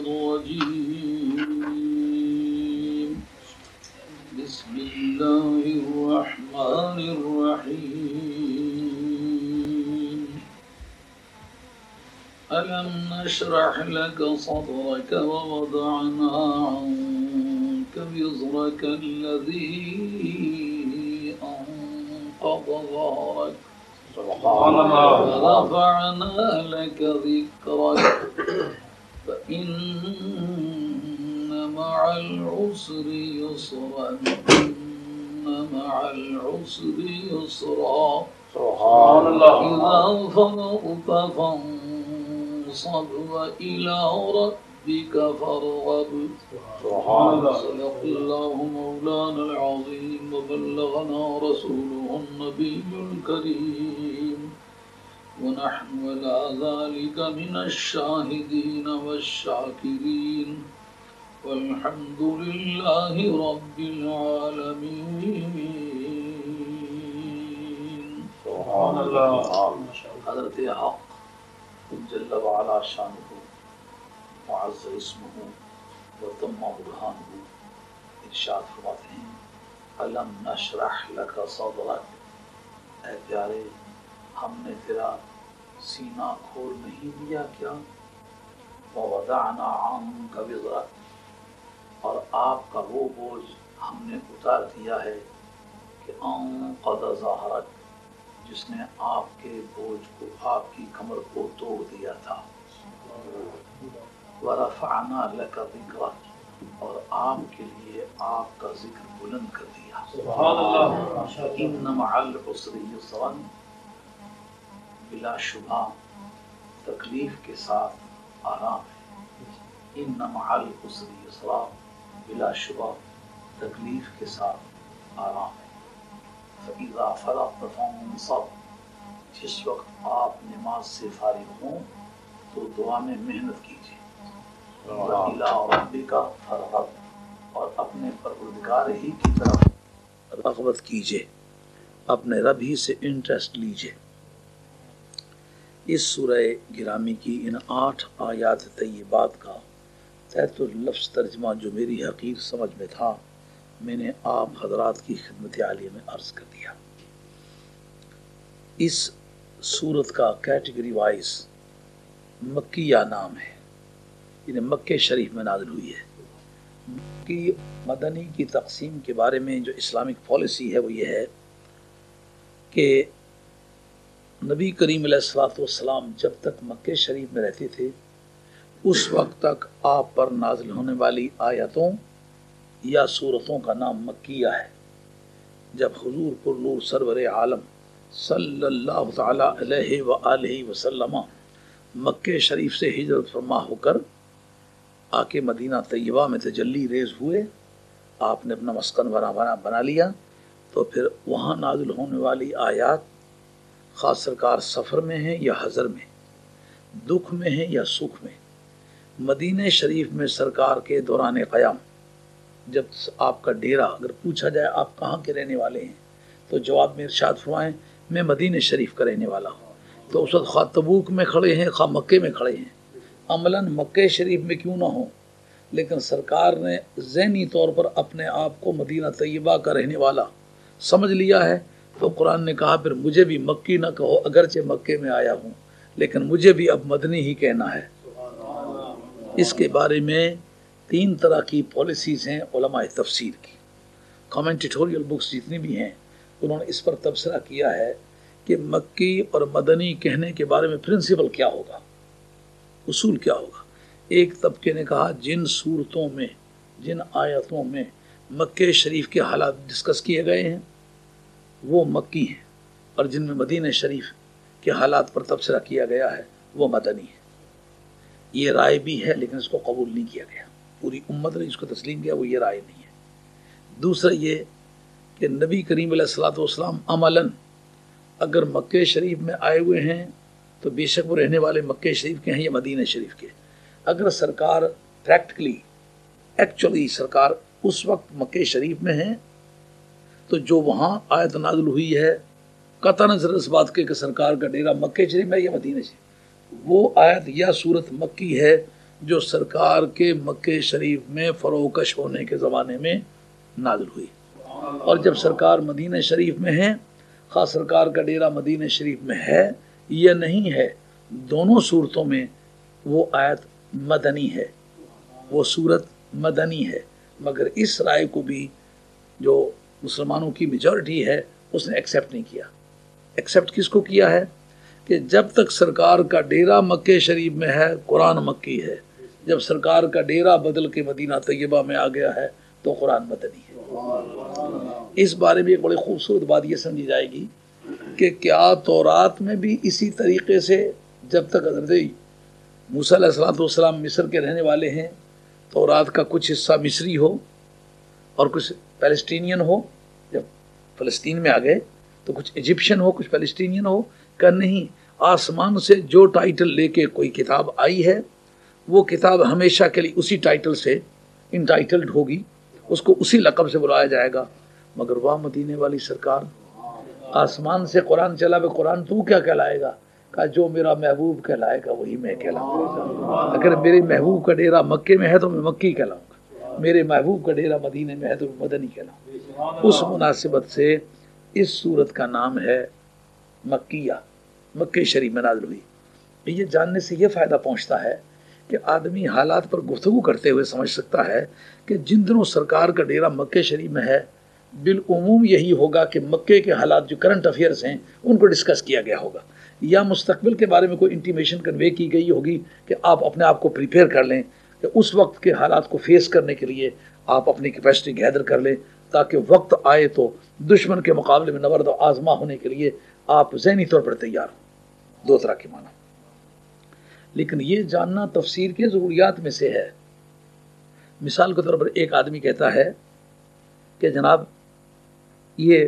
الرجيم بسم الله الرحمن الرحيم ألم نشرح لك صدرك ووضعنا عنك وزرك الذي أنقض ظهرك ورفعنا لك ذكرك فإن مع العسر يسرا إن مع العسر يسرا سبحان الله إذا فرغت فانصب وإلى ربك فارغب سبحان الله صدق الله مولانا العظيم وبلغنا رسوله النبي الكريم ونحن على ذلك من الشاهدين والشاكرين والحمد لله رب العالمين سبحان الله. حضرت حق جل وعلا شانه معز اسمه وتم برهانه ارشاد فرماتے ہیں الم نشرح لك صدرك، اے پیارے ہم نے تیرا سینہ کھول نہیں دیا کیا؟ وَوَضَعْنَا عَنْكَ وِزْرَكَ، اور آپ کا وہ بوجھ ہم نے اتار دیا ہے کہ أَنْقَضَ ظَهْرَكَ، جس نے آپ کے بوجھ کو، آپ کی کمر کو توڑ دیا تھا. وَرَفَعْنَا لَكَ ذِكْرَكَ، اور آپ کے لیے آپ کا ذکر بلند کر دیا. سبحان اللہ. إِنَّ مَعَ الْعُسْرِ يُسْرًا، بلا شبہ تکلیف کے ساتھ آرام ہے. ان مع العسر یسرا، بلا شبہ تکلیف کے ساتھ آرام ہے. فاذا فرغت فانصب، جس وقت آپ نماز سے فارغ ہوں تو دعا میں محنت کیجیے. وإلی ربک فارغب، اور اپنے پروردگار ہی کی طرف رغبت کیجیے، اپنے رب ہی سے انٹرسٹ لیجیے. اس سورہ گرامی کی ان 8 آیات طیبات کا تحت اللفظ ترجمہ جو میری حقیر سمجھ میں تھا، میں نے آپ حضرات کی خدمت عالیہ میں عرض کر دیا. اس سورت کا کیٹیگری وائز مکیہ نام ہے، یعنی مکہ شریف میں نازل ہوئی ہے. مکی مدنی کی تقسیم کے بارے میں جو اسلامک پالیسی ہے وہ یہ ہے کہ نبی کریم علیہ الصلوۃ والسلام جب تک مکہ شریف میں رہتے تھے اس وقت تک آپ پر نازل ہونے والی آیتوں یا سورتوں کا نام مکیہ ہے. جب حضور پر نور سرور عالم صلی اللہ تعالی علیہ وآلہ وسلم مکہ شریف سے ہجرت فرما ہو کر آ کے مدینہ طیبہ میں تجلی ریز ہوئے، آپ نے اپنا مسکن بنا لیا، تو پھر وہاں نازل ہونے والی آیات خاص سرکار سفر میں ہیں یا حضر میں، دکھ میں ہیں یا سکھ میں. مدینہ شریف میں سرکار کے دوران قیام جب آپ کا ڈیرہ اگر پوچھا جائے آپ کہاں کے رہنے والے ہیں تو جواب میں ارشاد فرمائیں میں مدینہ شریف کا رہنے والا ہوں. تو اس وقت خواہ تبوک میں کھڑے ہیں خواہ مکے میں کھڑے ہیں، عملاً مکہ شریف میں کیوں نہ ہوں، لیکن سرکار نے ذہنی طور پر اپنے آپ کو مدینہ طیبہ کا رہنے والا سمجھ لیا ہے. تو قرآن نے کہا پھر مجھے بھی مکی نہ کہو، اگرچہ مکے میں آیا ہوں لیکن مجھے بھی اب مدنی ہی کہنا ہے. اس کے بارے میں 3 طرح کی پالیسیز ہیں علماء تفسیر کی. کامنٹیٹوریل بکس جتنی بھی ہیں انہوں نے اس پر تبصرہ کیا ہے کہ مکی اور مدنی کہنے کے بارے میں پرنسپل کیا ہوگا، اصول کیا ہوگا. ایک طبقے نے کہا جن صورتوں میں، جن آیتوں میں مکہ شریف کے حالات ڈسکس کیے گئے ہیں وہ مکی ہیں، اور جن میں مدینہ شریف کے حالات پر تبصرہ کیا گیا ہے وہ مدنی ہے. یہ رائے بھی ہے لیکن اس کو قبول نہیں کیا گیا، پوری امت نے اس کو تسلیم کیا، وہ یہ رائے نہیں ہے. دوسرا یہ کہ نبی کریم علیہ الصلوۃ والسلام عملاً اگر مکہ شریف میں آئے ہوئے ہیں تو بے شک وہ رہنے والے مکہ شریف کے ہیں یا مدینہ شریف کے. اگر سرکار پریکٹیکلی ایکچولی سرکار اس وقت مکہ شریف میں ہیں تو جو وہاں آیت نازل ہوئی ہے قطع نظر اس بات کہ سرکار کا ڈیرہ مکہ شریف میں یا مدینہ شریف، وہ آیت یا صورت مکی ہے جو سرکار کے مکہ شریف میں فروکش ہونے کے زمانے میں نازل ہوئی، اور جب سرکار مدینہ شریف میں ہیں، خاص سرکار کا ڈیرا مدینہ شریف میں ہے یا نہیں ہے، دونوں صورتوں میں وہ آیت مدنی ہے، وہ صورت مدنی ہے۔ مگر اس رائے کو بھی جو مسلمانوں کی میجورٹی ہے اس نے ایکسیپٹ نہیں کیا۔ ایکسیپٹ کس کو کیا ہے کہ جب تک سرکار کا ڈیرا مکہ شریف میں ہے قرآن مکی ہے، جب سرکار کا ڈیرا بدل کے مدینہ طیبہ میں آ گیا ہے تو قرآن مدنی ہے۔ اس بارے میں ایک بڑی خوبصورت بات یہ سمجھی جائے گی کہ کیا تورات میں بھی اسی طریقے سے جب تک حضرت موسیٰ علیہ السلام مصر کے رہنے والے ہیں، تورات کا کچھ حصہ مصری ہو اور کچھ پیلسٹینین ہو، جب فلسطین میں آ گئے تو کچھ ایجپشن ہو کچھ پیلسٹینین ہو؟ کہ نہیں، آسمان سے جو ٹائٹل لے کے کوئی کتاب آئی ہے وہ کتاب ہمیشہ کے لیے اسی ٹائٹل سے انٹائٹلڈ ہوگی، اس کو اسی لقب سے بلایا جائے گا۔ مگر واہ مدینے والی سرکار، آسمان سے قرآن چلا بے قرآن تو کیا کہلائے گا؟ کہا جو میرا محبوب کہلائے گا وہی میں کہلاؤں گا۔ اگر میرے محبوب کا ڈیرا مکے میں ہے تو میں مکی کہلاؤں گا، میرے محبوب کا ڈیرا مدینے میں ہے تو میں مدنی کہلاؤں گا۔ اس مناسبت سے اس سورت کا نام ہے مکیہ، مکہ شریف میں نازل ہوئی۔ یہ جاننے سے یہ فائدہ پہنچتا ہے کہ آدمی حالات پر گفتگو کرتے ہوئے سمجھ سکتا ہے کہ جن دنوں سرکار کا ڈیرا مکہ شریف میں ہے بالعموم یہی ہوگا کہ مکے کے حالات جو کرنٹ افیئرز ہیں ان کو ڈسکس کیا گیا ہوگا، یا مستقبل کے بارے میں کوئی انٹیمیشن کنوے کی گئی ہوگی کہ آپ اپنے آپ کو پریپیئر کر لیں، کہ اس وقت کے حالات کو فیس کرنے کے لیے آپ اپنی کیپیسٹی گیدر کر لیں، تاکہ وقت آئے تو دشمن کے مقابلے میں نبرد و آزما ہونے کے لیے آپ ذہنی طور پر تیار ہوں۔ دو طرح کے معنی۔ لیکن یہ جاننا تفسیر کے ضروریات میں سے ہے۔ مثال کے طور پر ایک آدمی کہتا ہے کہ جناب یہ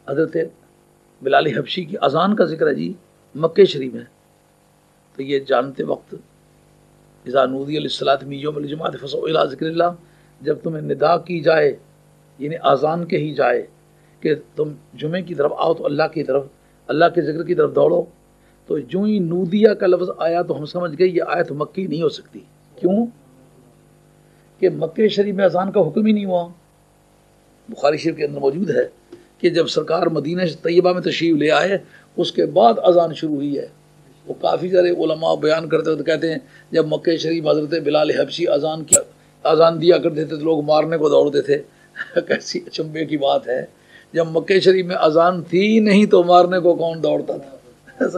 حضرت بلال حبشی کی اذان کا ذکر ہے جی مکہ شریف میں، تو یہ جانتے وقت اذا نودی للصلاۃ من یوم الجمعۃ فاسعوا الی ذکر اللہ، جب تمہیں ندا کی جائے یعنی اذان کہی جائے کہ تم جمعے کی طرف آؤ تو اللہ کی طرف، اللہ کے ذکر کی طرف دوڑو، تو جو ہی نودیہ کا لفظ آیا تو ہم سمجھ گئے یہ آیت مکی نہیں ہو سکتی۔ کیوں؟ کہ مکہ شریف میں اذان کا حکم ہی نہیں ہوا۔ بخاری شریف کے اندر موجود ہے کہ جب سرکار مدینہ طیبہ میں تشریف لے آئے اس کے بعد اذان شروع ہوئی ہے۔ وہ کافی سارے علماء بیان کرتے ہوتے کہتے ہیں جب مکہ شریف حضرت بلال حبشی اذان دیا کرتے تھے تو لوگ مارنے کو دوڑتے تھے۔ کیسی اچنبے کی بات ہے، جب مکہ شریف میں اذان تھی نہیں تو مارنے کو کون دوڑتا تھا؟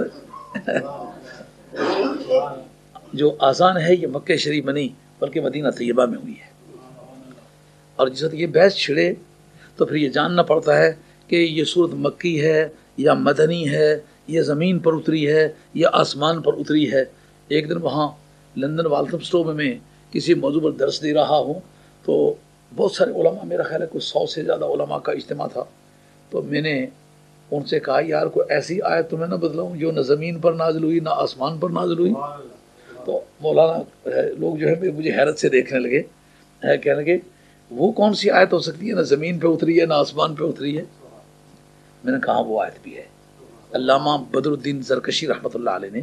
جو اذان ہے یہ مکہ شریف میں نہیں بلکہ مدینہ طیبہ میں ہوئی ہے۔ اور جس وقت یہ بحث چھڑے تو پھر یہ جاننا پڑتا ہے کہ یہ سورت مکی ہے یا مدنی ہے، یہ زمین پر اتری ہے یا آسمان پر اتری ہے۔ ایک دن وہاں لندن والتھمسٹو میں کسی موضوع پر درس دے رہا ہوں تو بہت سارے علماء، میرا خیال ہے کوئی 100 سے زیادہ علماء کا اجتماع تھا، تو میں نے ان سے کہا یار کوئی ایسی آیت تمہیں نہ بدلاؤں جو نہ زمین پر نازل ہوئی نہ آسمان پر نازل ہوئی۔ تو مولانا لوگ جو ہے مجھے حیرت سے دیکھنے لگے، کہنے لگے وہ کون سی آیت ہو سکتی ہے نہ زمین پہ اتری ہے نہ آسمان پہ اتری ہے؟ میں نے کہا وہ آیت بھی ہے۔ علامہ بدر الدین زرکشی رحمۃ اللہ علیہ نے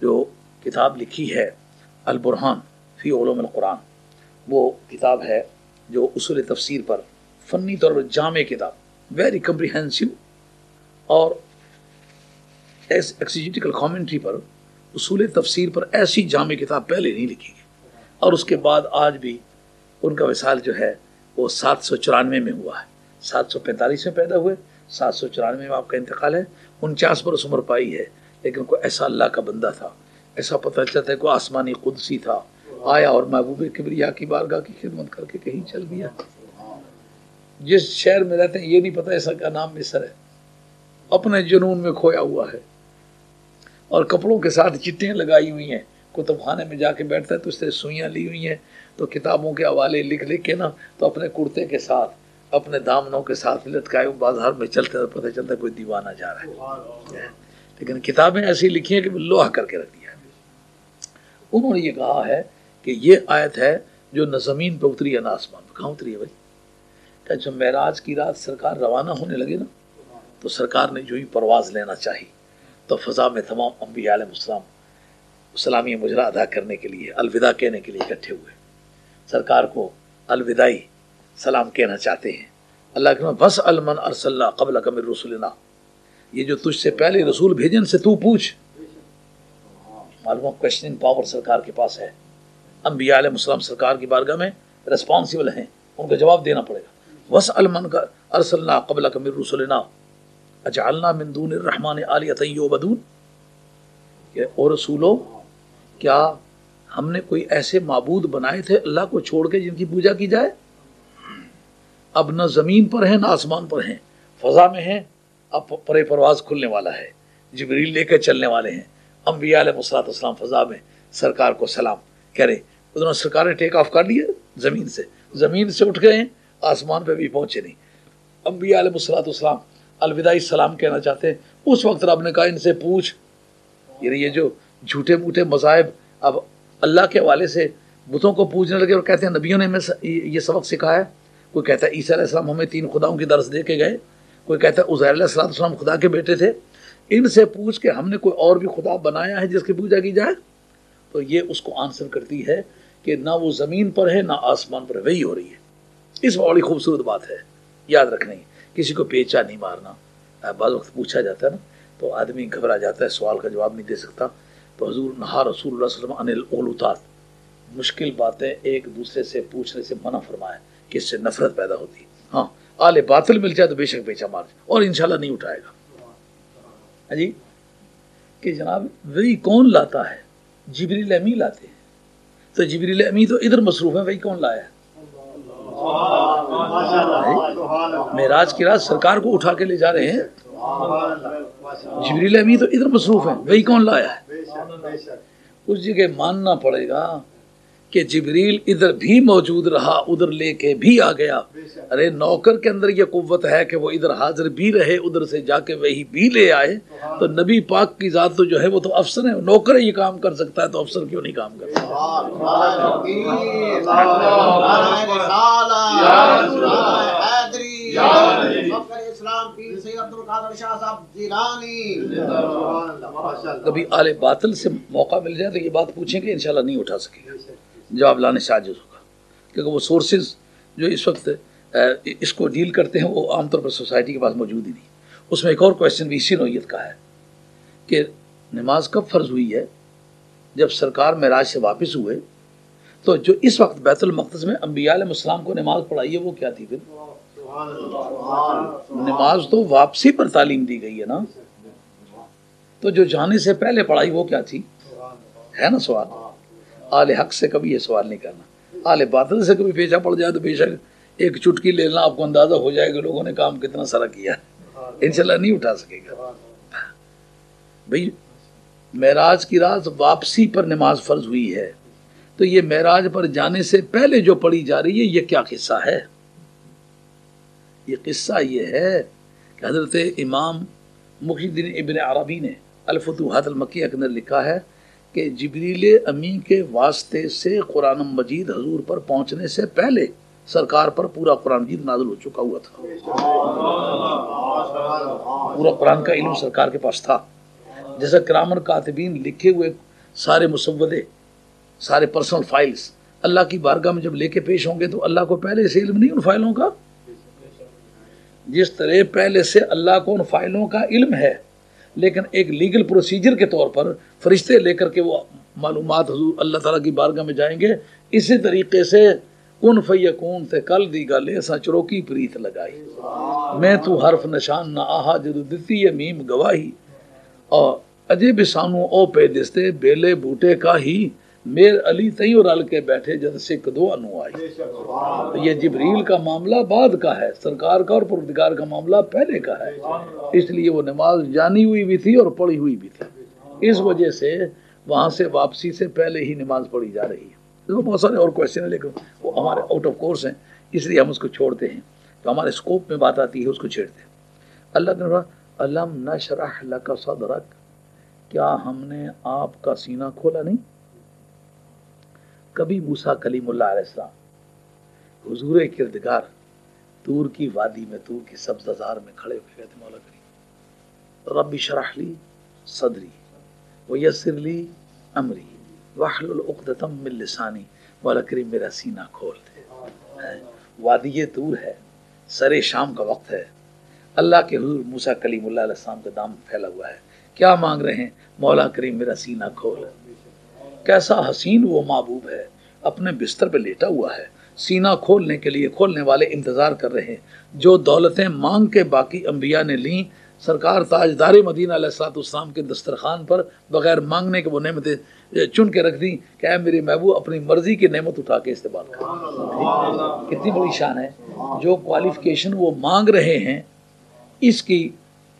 جو کتاب لکھی ہے البرہان فی علوم القرآن، وہ کتاب ہے جو اصول تفسیر پر فنی طور پر جامع کتاب، ویری کمپریہنسو، اور ایکسیجیٹیکل کامنٹری پر اصول تفسیر پر ایسی جامع کتاب پہلے نہیں لکھی گئی۔ اور اس کے بعد آج بھی ان کا وصال جو ہے وہ 794 میں ہوا ہے، 745 میں پیدا ہوئے، 794 میں آپ کا انتقال ہے، 49 برس عمر پائی ہے۔ لیکن کوئی ایسا اللہ کا بندہ تھا، ایسا پتہ چلتا ہے کوئی آسمانی قدسی تھا، آیا اور محبوب کبریا کی بارگاہ کی خدمت کر کے کہیں چل گیا۔ جس شہر میں رہتے ہیں یہ نہیں پتہ ایسا کا نام مصر ہے، اپنے جنون میں کھویا ہوا ہے، اور کپڑوں کے ساتھ چٹیاں لگائی ہوئی ہیں، کتب خانے میں جا کے بیٹھتا ہے تو اس طرح سوئیاں لی ہوئی ہیں، تو کتابوں کے حوالے لکھ لکھ کے نا تو اپنے کرتے کے ساتھ اپنے دامنوں کے ساتھ لٹکائے بازار میں چلتے ہیں، پتہ چلتا ہے کوئی دیوانہ جا رہا ہے۔ لیکن کتابیں ایسی لکھی ہیں کہ لوہا کر کے رکھ دیا ہے۔ انہوں نے یہ کہا ہے کہ یہ آیت ہے جو نہ زمین پہ اتری ہے نہ آسمان پہ۔ کہاں اتری ہے بھائی؟ کہ جب معراج کی رات سرکار روانہ ہونے لگے نا تو سرکار نے جو ہی پرواز لینا چاہی تو فضا میں تمام انبیاء علیہ السلام سلامی مجرا ادا کرنے کے لیے الوداع کہنے کے لیے اکٹھے ہوئے، سرکار کو الوداعی سلام کہنا چاہتے ہیں۔ اللہ کے بس المن ارسلنا قبلک من رسلنا، یہ جو تجھ سے پہلے رسول بھیجن سے تو پوچھ۔ معلوم کوشچننگ پاور سرکار کے پاس ہے، انبیاء علیہ السلام سرکار کی بارگاہ میں ریسپانسیبل ہیں، ان کو جواب دینا پڑے گا۔ وس المن کا ارسلنا قبلک من رسلنا اجعلنا من دون الرحمن آلیۃ یعبدون، کہ او رسولو کیا ہم نے کوئی ایسے معبود بنائے تھے اللہ کو چھوڑ کے جن کی پوجا کی جائے؟ اب نہ زمین پر ہیں نہ آسمان پر ہیں، فضا میں ہیں، اب پر پرواز کھلنے والا ہے، جبریل لے کے چلنے والے ہیں، انبیاء علیہ السلام فضا میں سرکار کو سلام کہہ رہے، ادھر سرکار نے ٹیک آف کر لیا زمین سے اٹھ گئے ہیں، آسمان پہ بھی پہنچے نہیں۔ انبیاء علیہ السلام الوداعی سلام کہنا چاہتے ہیں، اس وقت رب نے کہا ان سے پوچھ۔ یہ جو جھوٹے موٹے مذاہب اب اللہ کے حوالے سے بتوں کو پوجنے لگے اور کہتے ہیں نبیوں نے ہمیں یہ سبق سکھایا ہے۔ کوئی کہتا ہے عیسیٰ علیہ السلام ہمیں 3 خداؤں کی درس دے کے گئے، کوئی کہتا ہے عزیر علیہ السلام خدا کے بیٹے تھے۔ ان سے پوچھ کہ ہم نے کوئی اور بھی خدا بنایا ہے جس کی پوجا کی جائے؟ تو یہ اس کو آنسر کرتی ہے کہ نہ وہ زمین پر ہے نہ آسمان پر ہے، وہی ہو رہی ہے۔ اس بڑی خوبصورت بات ہے، یاد رکھنے کی، کسی کو پیچا نہیں مارنا۔ بعض وقت پوچھا جاتا ہے نا تو آدمی گھبرا جاتا ہے، سوال کا جواب نہیں دے سکتا، تو حضور نہا رسول اللہ صلی اللہ علیہ وسلم عن الاغلوطات، مشکل باتیں ایک دوسرے سے پوچھنے سے منع فرمایا کہ اس سے نفرت پیدا ہوتی ہے۔ ہاں آل باطل مل جائے تو بے شک پیچا مار جائے اور انشاءاللہ نہیں اٹھائے گا۔ جی کہ جناب وہی کون لاتا ہے؟ جبریل امی لاتے ہیں، تو جبریل امی تو ادھر مصروف ہے، وہی کون لایا ہے؟ معراج کی رات سرکار کو اٹھا کے لے جا رہے ہیں، جبریل امی تو ادھر مصروف ہیں، وہی کون لایا ہے؟ اس جگہ ماننا پڑے گا کہ جبریل ادھر بھی موجود رہا، ادھر لے کے بھی آ گیا۔ ارے نوکر کے اندر یہ قوت ہے کہ وہ ادھر حاضر بھی رہے، ادھر سے جا کے وہی بھی لے آئے، تو نبی پاک کی ذات تو جو ہے وہ تو افسر ہے، نوکر یہ کام کر سکتا ہے تو افسر کیوں نہیں کام کرتا؟ کبھی آل باطل سے موقع مل جائے تو یہ بات پوچھیں کہ انشاءاللہ نہیں اٹھا سکے گا، جواب لانے سے عاجز ہوگا، کیونکہ وہ سورسز جو اس وقت اس کو ڈیل کرتے ہیں وہ عام طور پر سوسائٹی کے پاس موجود ہی نہیں۔ اس میں ایک اور کویسچن بھی اسی نوعیت کا ہے کہ نماز کب فرض ہوئی ہے؟ جب سرکار معراج سے واپس ہوئے تو جو اس وقت بیت المقدس میں انبیاء علیہ السلام کو نماز پڑھائی ہے وہ کیا تھی؟ پھر نماز تو واپسی پر تعلیم دی گئی ہے نا، تو جو جانے سے پہلے پڑھائی وہ کیا تھی؟ ہے نا سوال؟ آل حق سے کبھی یہ سوال نہیں کرنا، آل باطل سے کبھی پیچھا پڑ جائے تو بے شک ایک چٹکی لے لینا، آپ کو اندازہ ہو جائے گا لوگوں نے کام کتنا سارا کیا، انشاءاللہ نہیں اٹھا سکے گا۔ بھئی معراج کی رات واپسی پر نماز فرض ہوئی ہے، تو یہ معراج پر جانے سے پہلے جو پڑھی جا رہی ہے یہ کیا قصہ ہے؟ یہ قصہ یہ ہے کہ حضرت امام محی الدین ابن عربی نے الفتوحات المکیہ کے اندر لکھا ہے کہ جبریل امی کے واسطے سے قرآن مجید حضور پر پہنچنے سے پہلے سرکار پر پورا قرآن مجید نازل ہو چکا ہوا تھا، پورا قرآن کا علم سرکار کے پاس تھا۔ جیسا کرامن کاتبین لکھے ہوئے سارے مسودے، سارے پرسنل فائلز اللہ کی بارگاہ میں جب لے کے پیش ہوں گے تو اللہ کو پہلے سے علم نہیں ان فائلوں کا؟ جس طرح پہلے سے اللہ کو ان فائلوں کا علم ہے، لیکن ایک لیگل پروسیجر کے طور پر فرشتے لے کر کے وہ معلومات حضور اللہ تعالیٰ کی بارگاہ میں جائیں گے، اسی طریقے سے کن فیکون تے کل دی گل ایسا چروکی پریت لگائی، میں تو حرف نشان نہ آہا جدو دتی ہے میم گواہی، اور اجے بسانو او پہ دستے بیلے بوٹے کا ہی میر علی تئیوں رل کے بیٹھے جد سکھ دو انو آئی۔ تو یہ جبریل کا معاملہ بعد کا ہے، سرکار کا اور پروردگار کا معاملہ پہلے کا ہے، اس لیے وہ نماز جانی ہوئی بھی تھی اور پڑھی ہوئی بھی تھی، اس وجہ سے وہاں سے واپسی سے پہلے ہی نماز پڑھی جا رہی ہے۔ تو بہت سارے اور کویسچن ہیں لیکن وہ ہمارے آؤٹ آف کورس ہیں، اس لیے ہم اس کو چھوڑتے ہیں، تو ہمارے اسکوپ میں بات آتی ہے اس کو چھیڑتے ہیں۔ اللہ نے الم نشرح لک صدرک، کیا ہم نے آپ کا سینہ کھولا نہیں؟ کبھی موسیٰ کلیم اللہ علیہ السلام حضور کردگار طور کی وادی میں، طور کی سبززار میں کھڑے ہوئے کہتے مولا کریم رب اشرح لی صدری ویسر لی امری واحلل عقدۃ من لسانی مولا کریم میرا سینہ کھول دے. وادی طور ہے، سر شام کا وقت ہے، اللہ کے حضور موسیٰ کلیم اللہ علیہ السلام کا دام پھیلا ہوا ہے. کیا مانگ رہے ہیں؟ مولا کریم میرا سینہ کھول. کیسا حسین وہ محبوب ہے، اپنے بستر پہ لیٹا ہوا ہے، سینہ کھولنے کے لیے کھولنے والے انتظار کر رہے ہیں. جو دولتیں مانگ کے باقی انبیاء نے لیں، سرکار تاجدار مدینہ علیہ السلام کے دسترخوان پر بغیر مانگنے کے وہ نعمتیں چن کے رکھ دیں کہ اے میری محبوب اپنی مرضی کی نعمت اٹھا کے استعمال کر. کتنی بڑی شان ہے. جو کوالیفیکیشن وہ مانگ رہے ہیں اس کی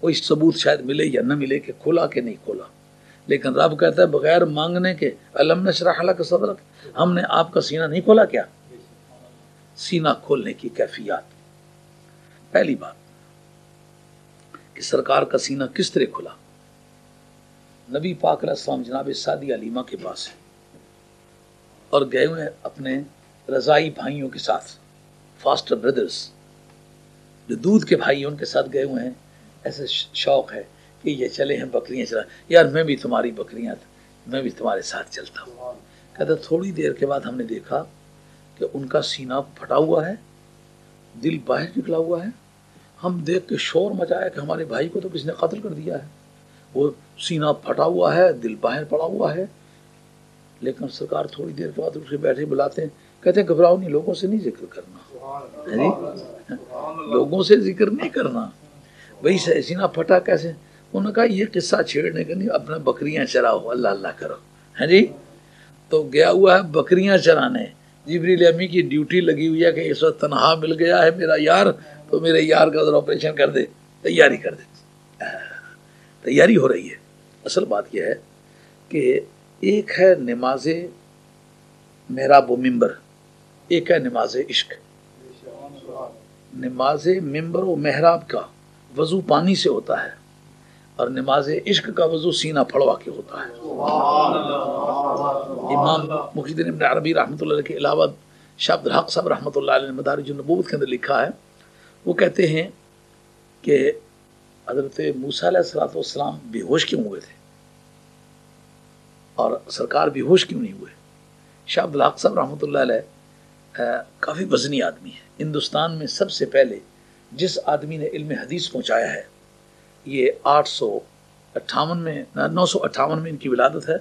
کوئی ثبوت شاید ملے یا نہ ملے کہ کھولا کہ نہیں کھولا، لیکن رب کہتا ہے بغیر مانگنے کے الم نشرح لک صدرک، ہم نے آپ کا سینہ نہیں کھولا کیا؟ سینہ کھولنے کی کیفیات. پہلی بات کہ سرکار کا سینہ کس طرح کھلا. نبی پاک علیہ السلام جناب سعدی علیمہ کے پاس ہے اور گئے ہوئے اپنے رضائی بھائیوں کے ساتھ، فاسٹر بردرز جو دودھ کے بھائی ان کے ساتھ گئے ہوئے ہیں. ایسے شوق ہے کہ یہ چلے ہیں بکریاں چلا، یار میں بھی تمہاری بکریاں، میں بھی تمہارے ساتھ چلتا ہوں. کہتا تھوڑی دیر کے بعد ہم نے دیکھا کہ ان کا سینہ پھٹا ہوا ہے، دل باہر نکلا ہوا ہے. ہم دیکھ کے شور مچایا کہ ہمارے بھائی کو تو کسی نے قتل کر دیا ہے، وہ سینہ پھٹا ہوا ہے، دل باہر پڑا ہوا ہے. لیکن سرکار تھوڑی دیر کے بعد اس کے بیٹھے بلاتے ہیں، کہتے ہیں گھبراؤ نہیں، لوگوں سے نہیں ذکر کرنا، لوگوں سے ذکر نہیں کرنا. وہی سینہ پھٹا کیسے؟ انہوں نے کہا یہ قصہ چھیڑنے کا نہیں، اپنا بکریاں چراؤ، اللہ اللہ کرو. ہے جی. تو گیا ہوا ہے بکریاں چرانے. جبریل امی کی ڈیوٹی لگی ہوئی ہے کہ اس وقت تنہا مل گیا ہے میرا یار، تو میرے یار کا ذرا آپریشن کر دے، تیاری کر دے. تیاری ہو رہی ہے. اصل بات یہ ہے کہ ایک ہے نماز محراب و ممبر، ایک ہے نماز عشق. نماز ممبر و محراب کا وضو پانی سے ہوتا ہے اور نماز عشق کا وضو سینہ پھڑوا کے ہوتا ہے. امام محی الدین ابن عربی رحمۃ اللہ علیہ کے علاوہ شاہ عبد الحق صاحب رحمۃ اللہ علیہ نے مدارج النبوت کے اندر لکھا ہے. وہ کہتے ہیں کہ حضرت موسیٰ علیہ السلام بے ہوش کیوں ہوئے تھے اور سرکار بے ہوش کیوں نہیں ہوئے. شاہ عبد الحق صاحب رحمۃ اللہ علیہ کافی وزنی آدمی ہے. ہندوستان میں سب سے پہلے جس آدمی نے علم حدیث پہنچایا ہے، یہ 958 میں ان کی ولادت ہے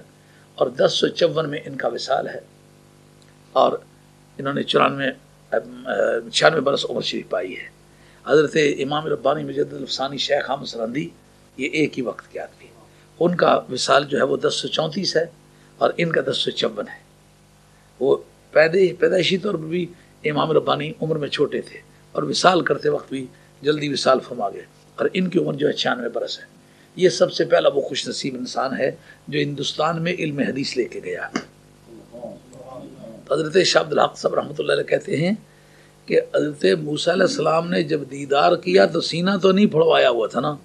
اور 1054 میں ان کا وصال ہے، اور انہوں نے 96 برس عمر شریف پائی ہے. حضرت امام ربانی مجدد الفسانی شیخ احمد سرندی یہ ایک ہی وقت کے آدمی، ان کا وصال جو ہے وہ 1034 ہے اور ان کا 1054 ہے. وہ پیدائشی طور پر بھی امام ربانی عمر میں چھوٹے تھے اور وصال کرتے وقت بھی جلدی وصال فرما گئے، اور ان کی عمر جو ہے 96 برس ہے. یہ سب سے پہلا وہ خوش نصیب انسان ہے جو ہندوستان میں علم حدیث لے کے گیا. حضرت شاہ عبد الحق صاحب رحمۃ اللہ علیہ کہتے ہیں کہ حضرت موسیٰ علیہ السلام نے جب دیدار کیا تو سینہ تو نہیں پھڑوایا ہوا تھا نا،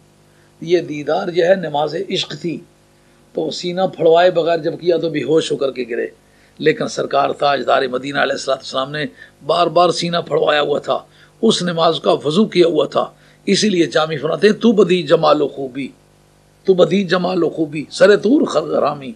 یہ دیدار جو ہے نماز عشق تھی، تو سینہ پھڑوائے بغیر جب کیا تو بے ہوش ہو کر کے گرے. لیکن سرکار تاجدار مدینہ علیہ السلام نے بار بار سینہ پھڑوایا ہوا تھا، اس نماز کا وضو کیا ہوا تھا. اسی لیے جامی فرماتے ہیں تو بدی جمال و خوبی، تو بدی جمال و خوبی سر تور خرغرامی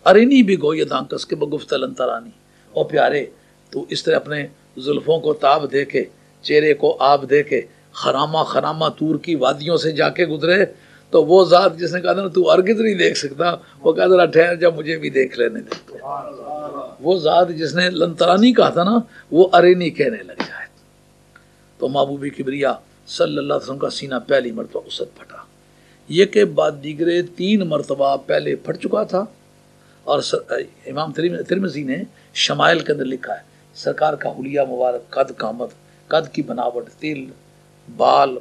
ارینی بھی گوی دانکس کے بگفت لنترانی. او پیارے تو اس طرح اپنے زلفوں کو تاب دے کے، چہرے کو آب دے کے خرامہ خرامہ تور کی وادیوں سے جا کے گزرے، تو وہ ذات جس نے کہا نا تو ہرگز نہیں دیکھ سکتا، وہ کہا ذرا ٹھہر جا مجھے بھی دیکھ لینے دے. وہ ذات جس نے لنترانی کہا تھا نا وہ ارینی کہنے لگ جائے. تو محبوب کبریا صلی اللہ علیہ وسلم کا سینہ پہلی مرتبہ اسد پھٹا، یہ کہ بعد دیگرے 3 مرتبہ پہلے پھٹ چکا تھا. اور امام ترمذی نے شمائل کے اندر لکھا ہے سرکار کا حلیہ مبارک، قد قامت، قد کی بناوٹ، تل،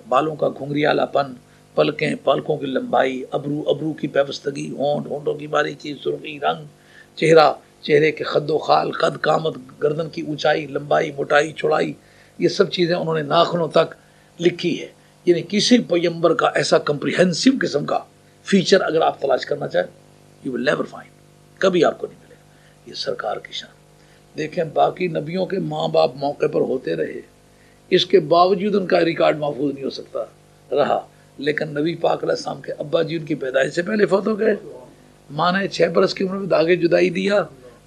بالوں کا گھنگریالہ پن، پلکیں، پلکوں کی لمبائی، ابرو کی پیوستگی، ہونٹوں کی باریکی، سرخی رنگ، چہرے کے خد و خال، قد قامت، گردن کی اونچائی، لمبائی، موٹائی، چوڑائی، یہ سب چیزیں انہوں نے ناخنوں تک لکھی ہے. یعنی کسی پیغمبر کا ایسا کمپریہنسو قسم کا فیچر اگر آپ تلاش کرنا چاہیں you will never find، کبھی آپ کو نہیں ملے گا. یہ سرکار کی شان. دیکھیں باقی نبیوں کے ماں باپ موقع پر ہوتے رہے، اس کے باوجود ان کا ریکارڈ محفوظ نہیں ہو سکتا رہا، لیکن نبی پاک علیہ السلام کے ابا جی ان کی پیدائش سے پہلے فوت ہو گئے، ماں نے 6 برس کی عمر میں داغے جدائی دیا،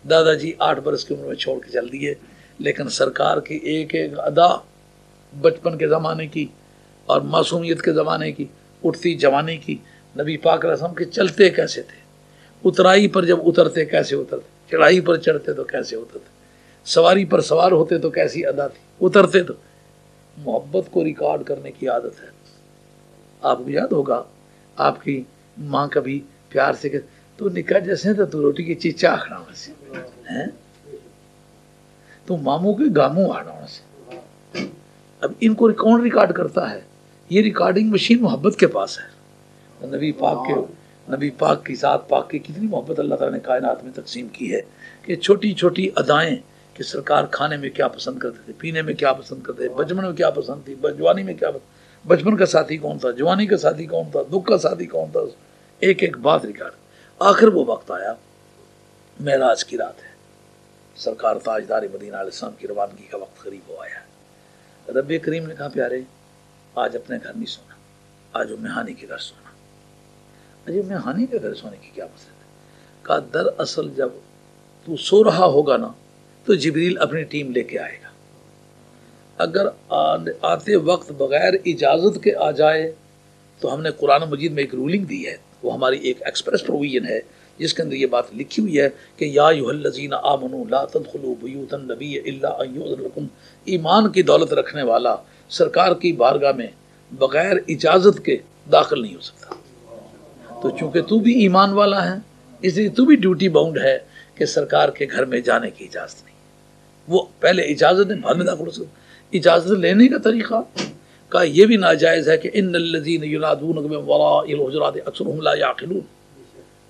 دادا جی 8 برس کی عمر میں چھوڑ کے چل دیے، لیکن سرکار کی ایک ایک ادا بچپن کے زمانے کی اور معصومیت کے زمانے کی، اٹھتی جوانی کی، نبی پاک علیہ السلام کے چلتے کیسے تھے، اترائی پر جب اترتے کیسے اترتے، چڑھائی پر چڑھتے تو کیسے اترتے، سواری پر سوار ہوتے تو کیسی ادا تھی، اترتے تو محبت کو ریکارڈ کرنے کی عادت ہے۔ آپ کو یاد ہوگا آپ کی ماں کبھی پیار سے کہ تو نکاح جیسے تو روٹی کی چیچا آخنا سے تو ماموں کے گاموں آنا سے۔ اب ان کو کون ریکارڈ کرتا ہے؟ یہ ریکارڈنگ مشین محبت کے پاس ہے۔ نبی پاک کی ذات پاک کی کتنی محبت اللہ تعالیٰ نے کائنات میں تقسیم کی ہے کہ چھوٹی چھوٹی ادائیں کہ سرکار کھانے میں کیا پسند کرتے تھے، پینے میں کیا پسند کرتے تھے، بچپن میں کیا پسند تھی، جوانی میں کیا پسند، بچپن کا ساتھی کون تھا، جوانی کا ساتھی کون تھا، دکھ کا ساتھی کون تھا، ایک ایک بات ریکارڈ۔ آخر وہ وقت آیا، معراج کی رات ہے، سرکار تاجدار مدینہ علیہ السلام کی روانگی کا وقت قریب ہو آیا۔ رب کریم نے کہا پیارے آج اپنے گھر نہیں سونا، آج امہانی کے گھر سونا۔ اجی امہانی کے گھر سونے کی کیا مقصد ہے؟ کہا دراصل جب تو سو رہا ہوگا نا تو جبریل اپنی ٹیم لے کے آئے گا، اگر آتے وقت بغیر اجازت کے آ جائے تو ہم نے قرآن مجید میں ایک رولنگ دی ہے، وہ ہماری ایک ایکسپریس پروویژن ہے جس کے اندر یہ بات لکھی ہوئی ہے کہ یا ایھا الذین آمنوا لا تدخلوا بیوت النبی الا ان یؤذن لکم، ایمان کی دولت رکھنے والا سرکار کی بارگاہ میں بغیر اجازت کے داخل نہیں ہو سکتا۔ تو چونکہ تو بھی ایمان والا ہے اس لیے تو بھی ڈیوٹی باؤنڈ ہے کہ سرکار کے گھر میں جانے کی اجازت نہیں، وہ پہلے اجازت ہے بعد میں داخل ہو سکتا۔ اجازت لینے کا طریقہ کا یہ بھی ناجائز ہے کہ ان الذین ینادونک من وراء الحجرات اکثرهم لا یعقلون،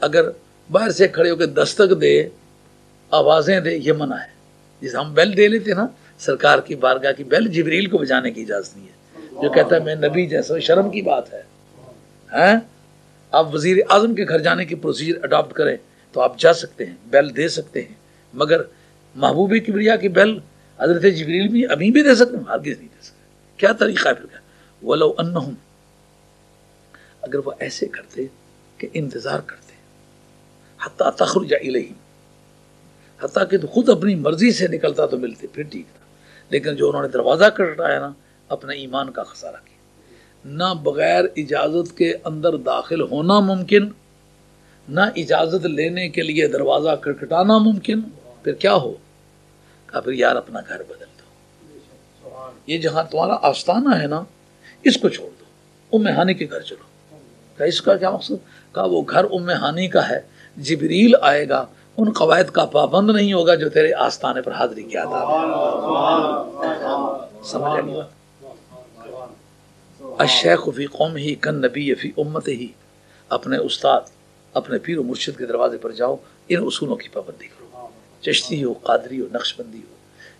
اگر باہر سے کھڑے ہو کے دستک دے آوازیں دے یہ منع ہے، جسے ہم بیل دے لیتے نا سرکار کی بارگاہ کی بیل، جبریل کو بجانے کی اجازت نہیں ہے، جو کہتا ہے میں نبی جیسا، شرم کی بات ہے۔ آپ وزیر اعظم کے گھر جانے کی پروسیجر اڈاپٹ کریں تو آپ جا سکتے ہیں، بیل دے سکتے ہیں، مگر محبوب کبریا کی بیل حضرت جبریل بھی ابھی بھی دے سکتے ہیں؟ ہرگز نہیں دے سکتے۔ کیا طریقہ ہے پھر؟ وَلَوْ أَنَّهُمْ، اگر وہ ایسے کرتے کہ انتظار کرتے حتیٰ تخرج الیہم، حتیٰ کہ تو خود اپنی مرضی سے نکلتا تو ملتے پھر ٹھیک تھا، لیکن جو انہوں نے دروازہ کھٹکھٹایا نا اپنے ایمان کا خسارہ کیا۔ نہ بغیر اجازت کے اندر داخل ہونا ممکن، نہ اجازت لینے کے لیے دروازہ کھٹکھٹانا ممکن، پھر کیا ہو؟ کہا پھر یار اپنا گھر بدل دو، یہ جہاں تمہارا آستانہ ہے نا اس کو چھوڑ دو، ام ہانی کے گھر چلو۔ کہا اس کا کیا مقصد؟ کہا وہ گھر ام ہانی کا ہے، جبریل آئے گا ان قواعد کا پابند نہیں ہوگا جو تیرے آستانے پر حاضری کیا تھا۔ سمجھ آئی؟ الشیخ فی قومہ کالنبی فی امتہ، اپنے استاد اپنے پیر و مرشد کے دروازے پر جاؤ، ان اصولوں کی پابندی کرو، چشتی ہو، قادری ہو، نقش بندی ہو۔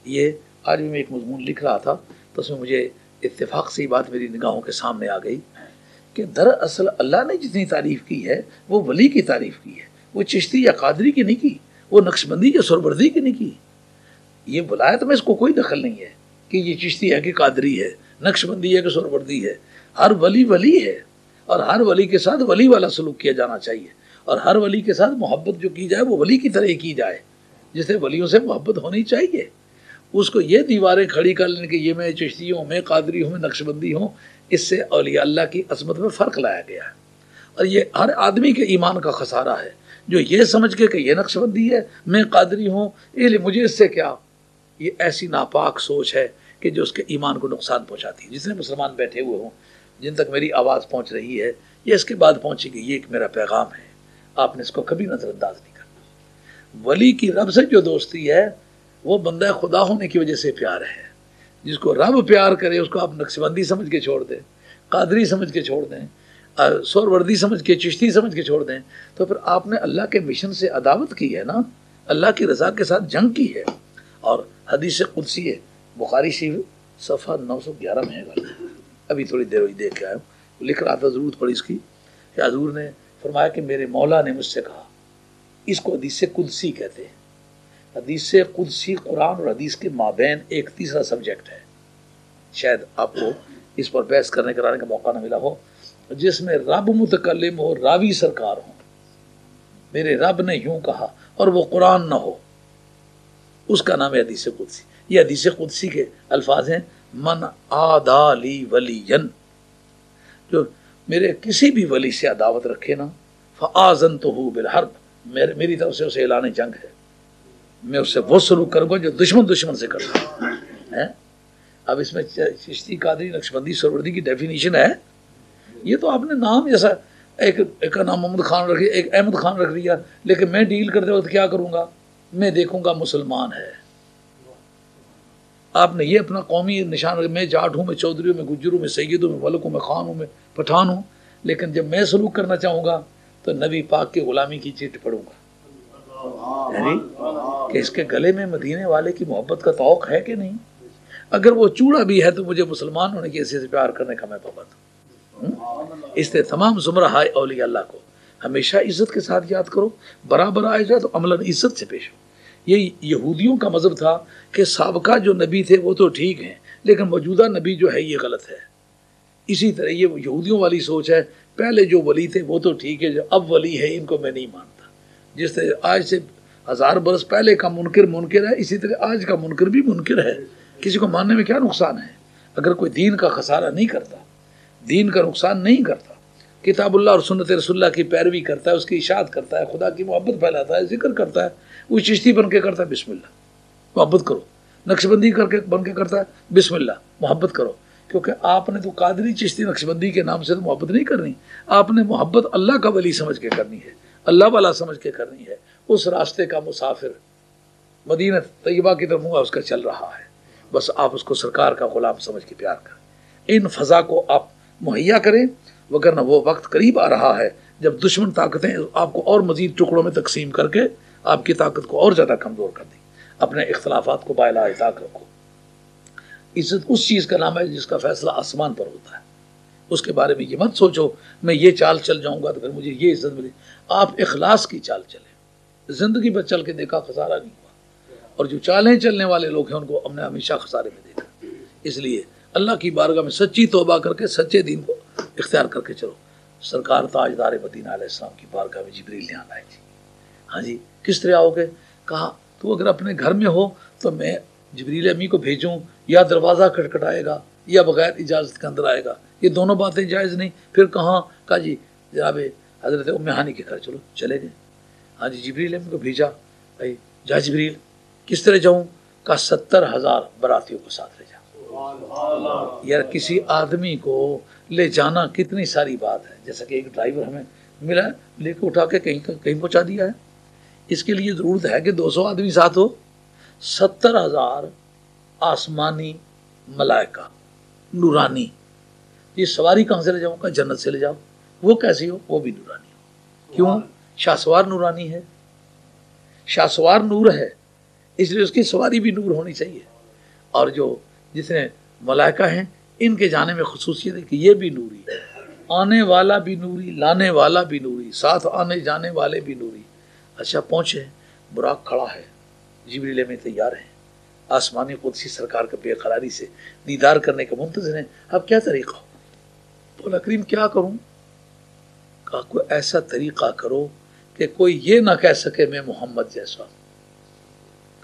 یہ آج بھی میں ایک مضمون لکھ رہا تھا تو اس میں مجھے اتفاق سے یہ بات میری نگاہوں کے سامنے آ گئی کہ دراصل اللہ نے جتنی تعریف کی ہے وہ ولی کی تعریف کی ہے، وہ چشتی یا قادری کی نہیں کی، وہ نقش بندی یا سربردی کی نہیں کی۔ یہ ولایت میں اس کو کوئی دخل نہیں ہے کہ یہ چشتی ہے کہ قادری ہے، نقش بندی ہے کہ سربردی ہے۔ ہر ولی ولی ہے اور ہر ولی کے ساتھ ولی والا سلوک کیا جانا چاہیے، اور ہر ولی کے ساتھ محبت جو کی جائے وہ ولی کی طرح کی جائے جسے ولیوں سے محبت ہونی چاہیے۔ اس کو یہ دیواریں کھڑی کر لیں کہ یہ میں چشتی ہوں، میں قادری ہوں، میں نقش بندی ہوں، اس سے اولیاء اللہ کی عظمت میں فرق لایا گیا ہے۔ اور یہ ہر آدمی کے ایمان کا خسارہ ہے جو یہ سمجھ کے کہ یہ نقش بندی ہے، میں قادری ہوں، مجھے اس سے کیا، یہ ایسی ناپاک سوچ ہے کہ جو اس کے ایمان کو نقصان پہنچاتی ہے۔ جتنے مسلمان بیٹھے ہوئے ہوں جن تک میری آواز پہنچ رہی ہے یہ اس کے بعد پہنچے گی، یہ ایک میرا پیغام ہے، آپ نے اس کو کبھی نظر انداز نہیں کرنا۔ ولی کی رب سے جو دوستی ہے وہ بندہ خدا ہونے کی وجہ سے پیار ہے۔ جس کو رب پیار کرے اس کو آپ نقش بندی سمجھ کے چھوڑ دیں، قادری سمجھ کے چھوڑ دیں، سوروردی سمجھ کے، چشتی سمجھ کے چھوڑ دیں، تو پھر آپ نے اللہ کے مشن سے عداوت کی ہے نا، اللہ کی رضا کے ساتھ جنگ کی ہے۔ اور حدیث قدسی ہے، بخاری شریف صفحہ 911 میں ہے، ابھی تھوڑی دیر ہوئی دیکھ کے آیا ہوں، لکھ رہا تھا ضرورت پڑی اس کی کہ حضور نے فرمایا کہ میرے مولا نے مجھ سے کہا، اس کو حدیث قدسی کہتے ہیں۔ حدیث قدسی قرآن اور حدیث کے مابین ایک تیسرا سبجیکٹ ہے، شاید آپ کو اس پر بحث کرنے کرانے کا موقع نہ ملا ہو، جس میں رب متکلم ہو، راوی سرکار ہوں۔ میرے رب نے یوں کہا اور وہ قرآن نہ ہو، اس کا نام ہے حدیث قدسی۔ یہ حدیث قدسی کے الفاظ ہیں، من عادی لی ولیا، جو میرے کسی بھی ولی سے عداوت رکھے نا، فآذنتہ بالحرب، میری طرف سے اسے اعلان جنگ ہے، میں اس سے وہ سلوک کروں گا جو دشمن سے کرتا ہے۔ اب اس میں چشتی قادری نقشبندی سہروردی کی ڈیفینیشن ہے، یہ تو آپ نے نام جیسا ایک کا نام محمد خان رکھ، ایک احمد خان رکھ لیا، لیکن میں ڈیل کرتے وقت کیا کروں گا؟ میں دیکھوں گا مسلمان ہے۔ آپ نے یہ اپنا قومی نشان رکھا، میں جاٹ ہوں، میں چودھری ہوں، میں گجر ہوں، میں سید ہوں، میں ملک ہوں، میں خان ہوں، میں پٹھان ہوں، لیکن جب میں سلوک کرنا چاہوں گا تو نبی پاک کی غلامی کی چیٹ پڑوں گا، یعنی کہ اس کے گلے میں مدینے والے کی محبت کا توق ہے کہ نہیں؟ اگر وہ چوڑا بھی ہے تو مجھے مسلمان ہونے کی حیثیت سے پیار کرنے کا میں پابند ہوں۔ اس لیے تمام زمرہ اولیاء اللہ کو ہمیشہ عزت کے ساتھ یاد کرو، برابر آئے جائے تو عملاً عزت سے پیش ہو۔ یہ یہودیوں کا مذہب تھا کہ سابقہ جو نبی تھے وہ تو ٹھیک ہیں، لیکن موجودہ نبی جو ہے یہ غلط ہے۔ اسی طرح یہ یہودیوں والی سوچ ہے، پہلے جو ولی تھے وہ تو ٹھیک ہے، جو اب ولی ہے ان کو میں نہیں مانتا۔ جس طرح آج سے 1000 برس پہلے کا منکر ہے، اسی طرح آج کا منکر بھی منکر ہے۔ کسی کو ماننے میں کیا نقصان ہے؟ اگر کوئی دین کا خسارہ نہیں کرتا، دین کا نقصان نہیں کرتا، کتاب اللہ اور سنت رسول اللہ کی پیروی کرتا ہے، اس کی اشاعت کرتا ہے، خدا کی محبت پھیلاتا ہے، ذکر کرتا ہے، وہ چشتی بن کے کرتا ہے، بسم اللہ محبت کرو، نقشبندی بن کے کرتا ہے، بسم اللہ محبت کرو، کیونکہ آپ نے تو قادری چشتی نقشبندی کے نام سے تو محبت نہیں کرنی، آپ نے محبت اللہ کا ولی سمجھ کے کرنی ہے، اللہ والا سمجھ کے کرنی ہے۔ اس راستے کا مسافر مدینہ طیبہ کی طرف منہ اس کا چل رہا ہے، بس آپ اس کو سرکار کا غلام سمجھ کے پیار کریں، ان فضا کو آپ مہیا کریں، وگرنہ وہ وقت قریب آ رہا ہے جب دشمن طاقتیں آپ کو اور مزید ٹکڑوں میں تقسیم کر کے آپ کی طاقت کو اور زیادہ کمزور کر دیں۔ اپنے اختلافات کو بالا اطاق رکھو۔ عزت اس چیز کا نام ہے جس کا فیصلہ آسمان پر ہوتا ہے، اس کے بارے میں یہ مت سوچو میں یہ چال چل جاؤں گا تو پھر مجھے یہ عزت ملے۔ آپ اخلاص کی چال چلیں، زندگی پر چل کے دیکھا خسارہ نہیں ہوا، اور جو چالیں چلنے والے لوگ ہیں ان کو ہم نے ہمیشہ خسارے میں دیکھا۔ اس لیے اللہ کی بارگاہ میں سچی توبہ کر کے سچے دین کو اختیار کر کے چلو۔ سرکار تاجدار مدینہ علیہ السلام کی بارگاہ میں جبریل نے آنا ہے جی، ہاں جی کس طرح آؤ گے؟ کہا تو اگر اپنے گھر میں ہو تو میں جبریل امی کو بھیجوں، یا دروازہ کھٹکھٹائے گا یا بغیر اجازت کے اندر آئے گا، یہ دونوں باتیں جائز نہیں۔ پھر کہاں؟ کہا جی جناب حضرت ام ہانی کے گھر چلو، چلے گئے۔ ہاں جی جبریل امی کو بھیجا، بھائی جا جبریل، کس طرح جاؤں؟ کہا 70,000 براتیوں کو ساتھ لے جا۔ یار کسی آدمی کو لے جانا کتنی ساری بات ہے، جیسا کہ ایک ڈرائیور ہمیں ملا لے کے اٹھا کے کہیں پہنچا دیا ہے، اس کے لیے ضرورت ہے کہ 200 آدمی ساتھ ہو۔ 70,000 آسمانی ملائکہ نورانی، یہ سواری کہاں سے لے جاؤں؟ کا جنت سے لے جاؤ۔ وہ کیسی ہو؟ وہ بھی نورانی ہو۔ کیوں؟ شاہسوار نورانی ہے، شاہسوار نور ہے، اس لیے اس کی سواری بھی نور ہونی چاہیے۔ اور جو جتنے ملائکہ ہیں ان کے جانے میں خصوصیت ہے کہ یہ بھی نوری ہے، آنے والا بھی نوری، لانے والا بھی نوری، ساتھ آنے جانے والے بھی نوری۔ اچھا پہنچے، براق کھڑا ہے، جبریل میں تیار ہیں، آسمانی قدسی سرکار کے بے قراری سے دیدار کرنے کے منتظر ہیں۔ اب کیا طریقہ ہو؟ بولا کریم کیا کروں؟ کہا کوئی ایسا طریقہ کرو کہ کوئی یہ نہ کہہ سکے میں محمد جیسا۔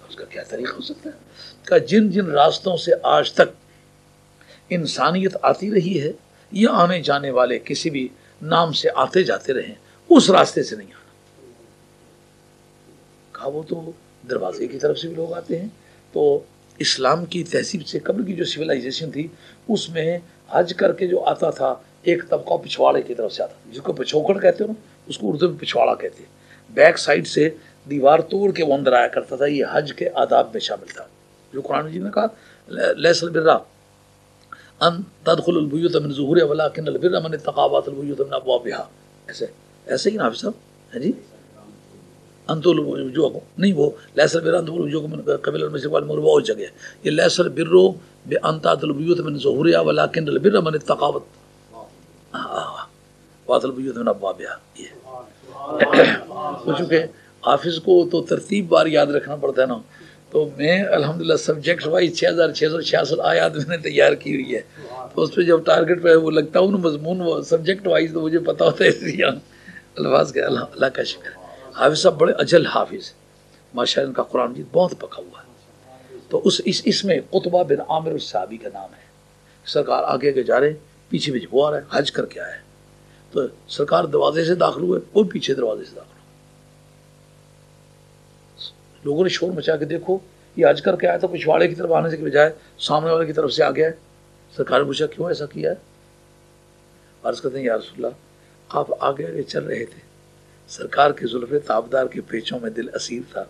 اس کا کیا طریقہ ہو سکتا ہے؟ کہ جن جن راستوں سے آج تک انسانیت آتی رہی ہے یا آنے جانے والے کسی بھی نام سے آتے جاتے رہے، اس راستے سے نہیں آنا۔ کہا وہ تو دروازے کی طرف سے بھی لوگ آتے ہیں، تو اسلام کی تہذیب سے قبل کی جو سویلائزیشن تھی اس میں حج کر کے جو آتا تھا ایک طبقہ پچھواڑے کی طرف سے آتا تھا، جس کو پچھوکڑ کہتے ہو نا، اس کو اردو میں پچھواڑا کہتے ہیں۔ بیک سائڈ سے دیوار توڑ کے وہ اندر آیا کرتا تھا، یہ حج کے آداب میں شامل تھا، جو قرآن مجید نے کہا لیس البر ان تدخل البیوت من ظہورها ولکن البر من اتقى واتى البیوت من ابوابها۔ ایسے ہی نا حافظ صاحب؟ جی انتو نہیں، وہ لیس البر ان تدخلوا وجوهكم من قبل المشرق والمغرب، اور جگہ یہ لیس البر بان تأتوا البیوت من ظہورها ولکن البر من اتقى واتى البیوت من ابوابها۔ یہ چونکہ حافظ کو تو ترتیب بار یاد رکھنا پڑتا ہے نا، تو میں الحمدللہ سبجیکٹ وائز 6666 آیات میں نے تیار کی ہوئی ہے، تو اس پہ جب ٹارگٹ پہ وہ لگتا ہوں نا مضمون وہ سبجیکٹ وائز، تو مجھے پتا ہوتا ہے اس لیے الفاظ کے۔ اللہ کا شکر ہے۔ حافظ صاحب بڑے اجل حافظ، ماشاء اللہ ان کا قرآن مجید بہت پکا ہوا ہے۔ تو اس میں قطبہ بن عامر الصحابی کا نام ہے۔ سرکار آگے آگے جا رہے ہیں، پیچھے پیچھے وہ آ رہا ہے، حج کر کے آیا ہے۔ تو سرکار دروازے سے داخل ہوئے، وہ پیچھے دروازے سے داخل ہوئے۔ لوگوں نے شور مچا کے دیکھو یہ حج کر کے آیا تھا، پچھواڑے کی طرف آنے سے بجائے سامنے والے کی طرف سے آ گیا ہے۔ سرکار نے پوچھا کیوں ایسا کیا ہے؟ عرض کرتے ہیں یا رسول اللہ آپ آگے آگے چل رہے تھے، سرکار کے زلف تابدار کے پیچوں میں دل اسیر تھا،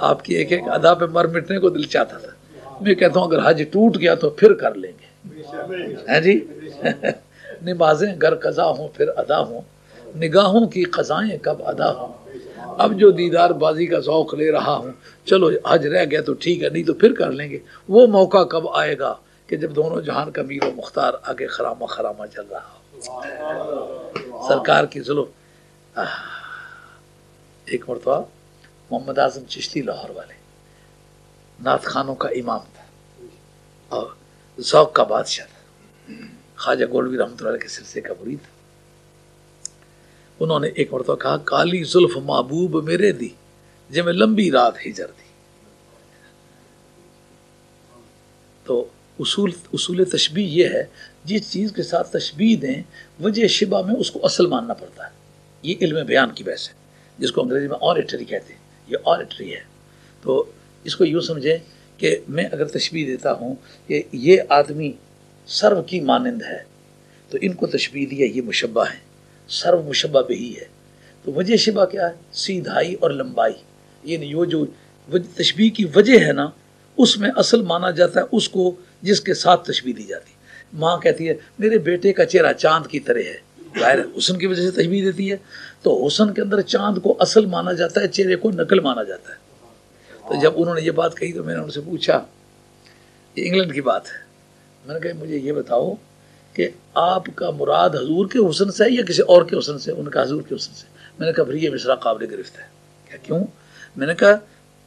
آپ کی ایک ایک ادا پہ مر مٹنے کو دل چاہتا تھا۔ میں کہتا ہوں اگر حج ٹوٹ گیا تو پھر کر لیں گے، ہے جی نمازیں گر قضا ہوں پھر ادا ہوں، نگاہوں کی قضائیں کب ادا ہوں، اب جو دیدار بازی کا ذوق لے رہا ہوں، چلو حج رہ گیا تو ٹھیک ہے، نہیں تو پھر کر لیں گے۔ وہ موقع کب آئے گا کہ جب دونوں جہان کا میر و مختار آگے خرامہ خرامہ چل رہا ہو۔ سرکار کی زلف ایک مرتبہ محمد اعظم چشتی لاہور والے نعت خانوں کا امام تھا اور ذوق کا بادشاہ تھا، خواجہ گولوی رحمۃ اللہ علیہ کے سلسلے کا مرید تھا۔ انہوں نے ایک مرتبہ کہا کالی زلف محبوب میرے دی جے میں لمبی رات ہجر دی۔ تو اصول تشبیہ یہ ہے جس چیز کے ساتھ تشبیہ دیں وجہ شبہ میں اس کو اصل ماننا پڑتا ہے۔ یہ علم بیان کی بحث ہے جس کو انگریزی میں آریٹری کہتے ہیں، یہ آریٹری ہے۔ تو اس کو یوں سمجھیں کہ میں اگر تشبیہ دیتا ہوں کہ یہ آدمی سرو کی مانند ہے تو ان کو تشبیہ دیا یہ مشبہ ہیں، سرو مشبہ بہی ہے۔ تو وجہ شبہ کیا ہے؟ سیدھائی اور لمبائی، یعنی وہ جو تشبیہ کی وجہ ہے نا اس میں اصل مانا جاتا ہے اس کو جس کے ساتھ تشبیہ دی جاتی ہے۔ ماں کہتی ہے میرے بیٹے کا چہرہ چاند کی طرح ہے، ظاہر حسن کی وجہ سے تشبیہ دیتی ہے، تو حسن کے اندر چاند کو اصل مانا جاتا ہے، چہرے کو نقل مانا جاتا ہے۔ تو جب انہوں نے یہ بات کہی تو میں نے ان سے پوچھا، یہ انگلینڈ کی بات ہے، میں نے کہا مجھے یہ بتاؤ کہ آپ کا مراد حضور کے حسن سے ہے یا کسی اور کے حسن سے؟ انہوں نے کہا حضور کے حسن سے۔ میں نے کہا پھر یہ مصرع قابل گرفت ہے۔ کیا کیوں؟ میں نے کہا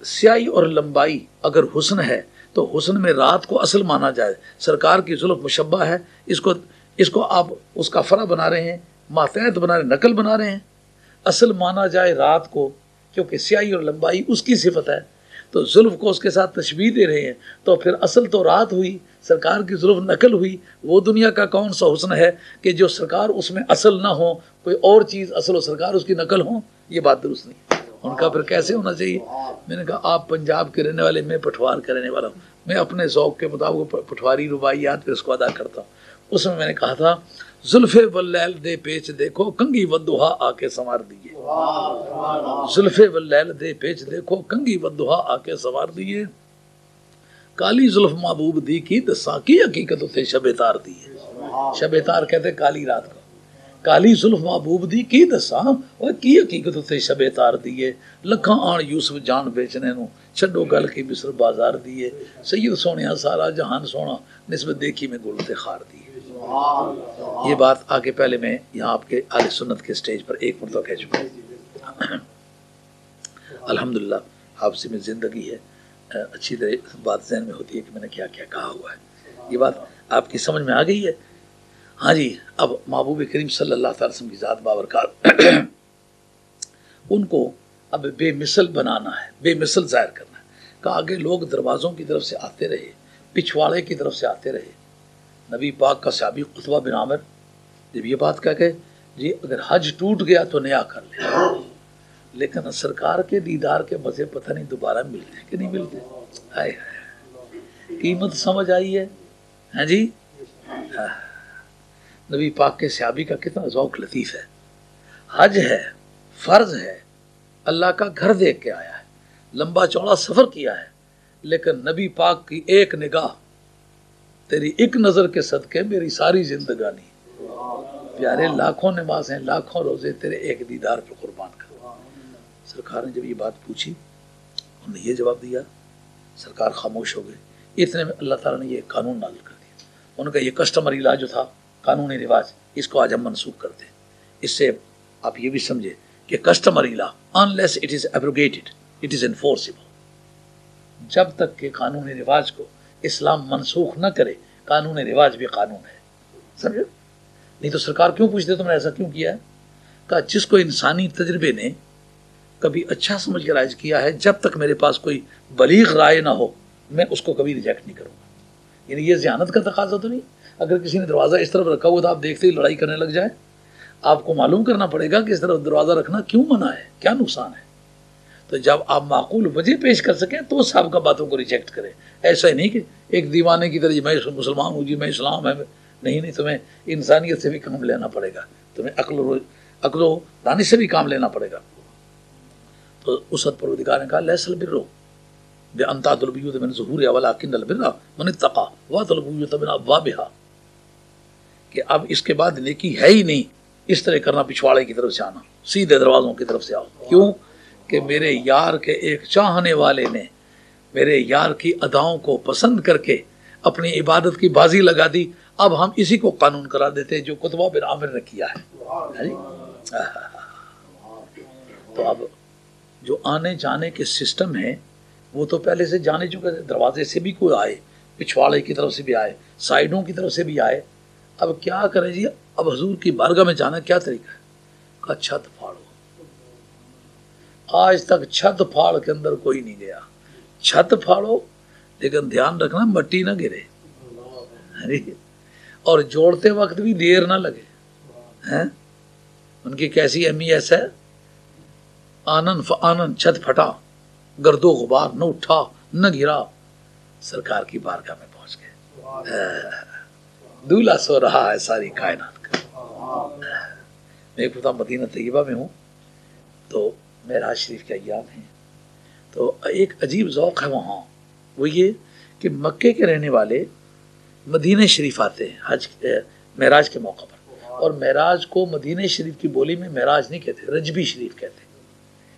سیاہی اور لمبائی اگر حسن ہے تو حسن میں رات کو اصل مانا جائے، سرکار کی زلف مشبہ ہے، اس کو آپ اس کا فرع بنا رہے ہیں، ماتحت بنا رہے ہیں، نقل بنا رہے ہیں۔ اصل مانا جائے رات کو کیونکہ سیاہی اور لمبائی اس کی صفت ہے، تو زلف کو اس کے ساتھ تشبیہ دے رہے ہیں، تو پھر اصل تو رات ہوئی، سرکار کی زلف نقل ہوئی۔ وہ دنیا کا کون سا حسن ہے کہ جو سرکار اس میں اصل نہ ہو، کوئی اور چیز اصل و سرکار اس کی نقل ہو؟ یہ بات درست نہیں۔ ان کا پھر کیسے ہونا چاہیے؟ میں نے کہا آپ پنجاب کے رہنے والے، میں پٹھوار کا رہنے والا ہوں، میں اپنے ذوق کے مطابق پٹھواری رباعیات پہ اس کو ادا کرتا ہوں۔ اس میں نے کہا تھا زلف واللیل دے پیچ دیکھو کنگھی والضحا آ کے سنوار دیے، زلف واللیل دے پیچ دیکھو کنگھی والضحا آ کے سنوار دیے، کالی زلف محبوب دی کی دساں کی حقیقت اتنے شب تار دیے۔ شب تار کہتے کالی رات کو، کالی زلف محبوب دی کی دساں اور کی حقیقت اتنے شب تار دیے، لکھاں آن یوسف جان بیچنے نو چھڈو گل کی مصر بازار دیے، سید سونیا سارا جہان سونا نسبت دیکھی میں گل تے خار دیے۔ یہ بات آگے پہلے میں یہاں آپ کے اہل سنت کے سٹیج پر ایک مرتبہ کہہ چکا ہوں۔ الحمدللہ حافظی میں زندگی ہے، اچھی طرح بات ذہن میں ہوتی ہے کہ میں نے کیا کیا کہا ہوا ہے۔ یہ بات آپ کی سمجھ میں آ گئی ہے؟ ہاں جی۔ اب محبوب کریم صلی اللہ تعالی وسلم کی ذات بابرکات ان کو اب بے مثل بنانا ہے، بے مثل ظاہر کرنا ہے کہ آگے لوگ دروازوں کی طرف سے آتے رہے، پچھواڑے کی طرف سے آتے رہے۔ نبی پاک کا صحابی قطبہ بن عامر جب یہ بات کہہ کہ جی اگر حج ٹوٹ گیا تو نیا کر لیں، لیکن سرکار کے دیدار کے مزے پتہ نہیں دوبارہ ملتے کہ نہیں ملتے۔ ہائے ہائے، قیمت سمجھ آئی ہے؟ ہاں جی۔ نبی پاک کے صحابی کا کتنا ذوق لطیف ہے۔ حج ہے، فرض ہے، اللہ کا گھر دیکھ کے آیا ہے، لمبا چوڑا سفر کیا ہے، لیکن نبی پاک کی ایک نگاہ، تیری ایک نظر کے صدقے میری ساری زندگانی، پیارے لاکھوں نمازیں لاکھوں روزے تیرے ایک دیدار پہ قربان کر۔ سرکار نے جب یہ بات پوچھی انہوں نے یہ جواب دیا، سرکار خاموش ہو گئے۔ اتنے میں اللہ تعالیٰ نے یہ قانون نازل کر دیا، ان کا یہ کسٹمری لا جو تھا، قانونی رواج، اس کو آج ہم منسوخ کرتے ہیں۔ اس سے آپ یہ بھی سمجھے کہ customary law unless it is abrogated it is enforceable، جب تک کہ قانونی رواج کو اسلام منسوخ نہ کرے قانون رواج بھی قانون ہے، سمجھو؟ نہیں تو سرکار کیوں پوچھتے تم نے ایسا کیوں کیا ہے؟ کہا جس کو انسانی تجربے نے کبھی اچھا سمجھ کے رائج کیا ہے، جب تک میرے پاس کوئی بلیغ رائے نہ ہو میں اس کو کبھی ریجیکٹ نہیں کروں گا۔ یعنی یہ ذہانت کا تقاضا تو نہیں، اگر کسی نے دروازہ اس طرف رکھا ہوا تو آپ دیکھتے ہی لڑائی کرنے لگ جائیں، آپ کو معلوم کرنا پڑے گا کہ اس طرف دروازہ رکھنا کیوں منع ہے، کیا نقصان ہے۔ تو جب آپ معقول وجہ پیش کر سکیں تو صاحب کا باتوں کو ریجیکٹ کریں، ایسا ہی نہیں کہ ایک دیوانے کی طرح جی میں مسلمان ہوں، جی میں اسلام ہے، نہیں، تمہیں انسانیت سے بھی کام لینا پڑے گا، تمہیں عقل و دانش سے بھی کام لینا پڑے گا۔ تو اس حد پروردگار نے کہا لیس البر بان تأتوا البیوت من ظہورہا ولکن البر من اتقی وأتوا البیوت من ابوابہا، کہ اب اس کے بعد نیکی ہے ہی نہیں اس طرح کرنا، پچھواڑے کی طرف سے آنا، سیدھے دروازوں کی طرف سے آؤ۔ کیوں کہ میرے یار کے ایک چاہنے والے نے میرے یار کی اداؤں کو پسند کر کے اپنی عبادت کی بازی لگا دی، اب ہم اسی کو قانون کرا دیتے جو قطبہ بن عامر نے کیا ہے۔ تو اب جو آنے جانے کے سسٹم ہیں وہ تو پہلے سے جانے چکے تھے، دروازے سے بھی کوئی آئے، پچھواڑے کی طرف سے بھی آئے، سائیڈوں کی طرف سے بھی آئے، اب کیا کریں جی، اب حضور کی بارگاہ میں جانا کیا طریقہ ہے؟ کہا چھت پھاڑو۔ آج تک چھت پھاڑ کے اندر کوئی نہیں گیا، چھت پھاڑو لیکن دھیان رکھنا مٹی نہ گرے، اور جوڑتے وقت بھی دیر نہ لگے۔ ان کی کیسی اہمیت ہے، آنن فآنن، چھت پھٹا، گرد و غبار نہ اٹھا نہ گرا، سرکار کی بارگاہ میں پہنچ گئے، دولہا سو رہا ہے ساری کائنات کا۔ میں خدا مدینہ طیبہ میں ہوں تو معراج شریف کے ایام ہیں، تو ایک عجیب ذوق ہے وہاں، وہ یہ کہ مکے کے رہنے والے مدینہ شریف آتے ہیں حج معراج کے موقع پر، اور معراج کو مدینہ شریف کی بولی میں معراج نہیں کہتے، رجبی شریف کہتے ہیں۔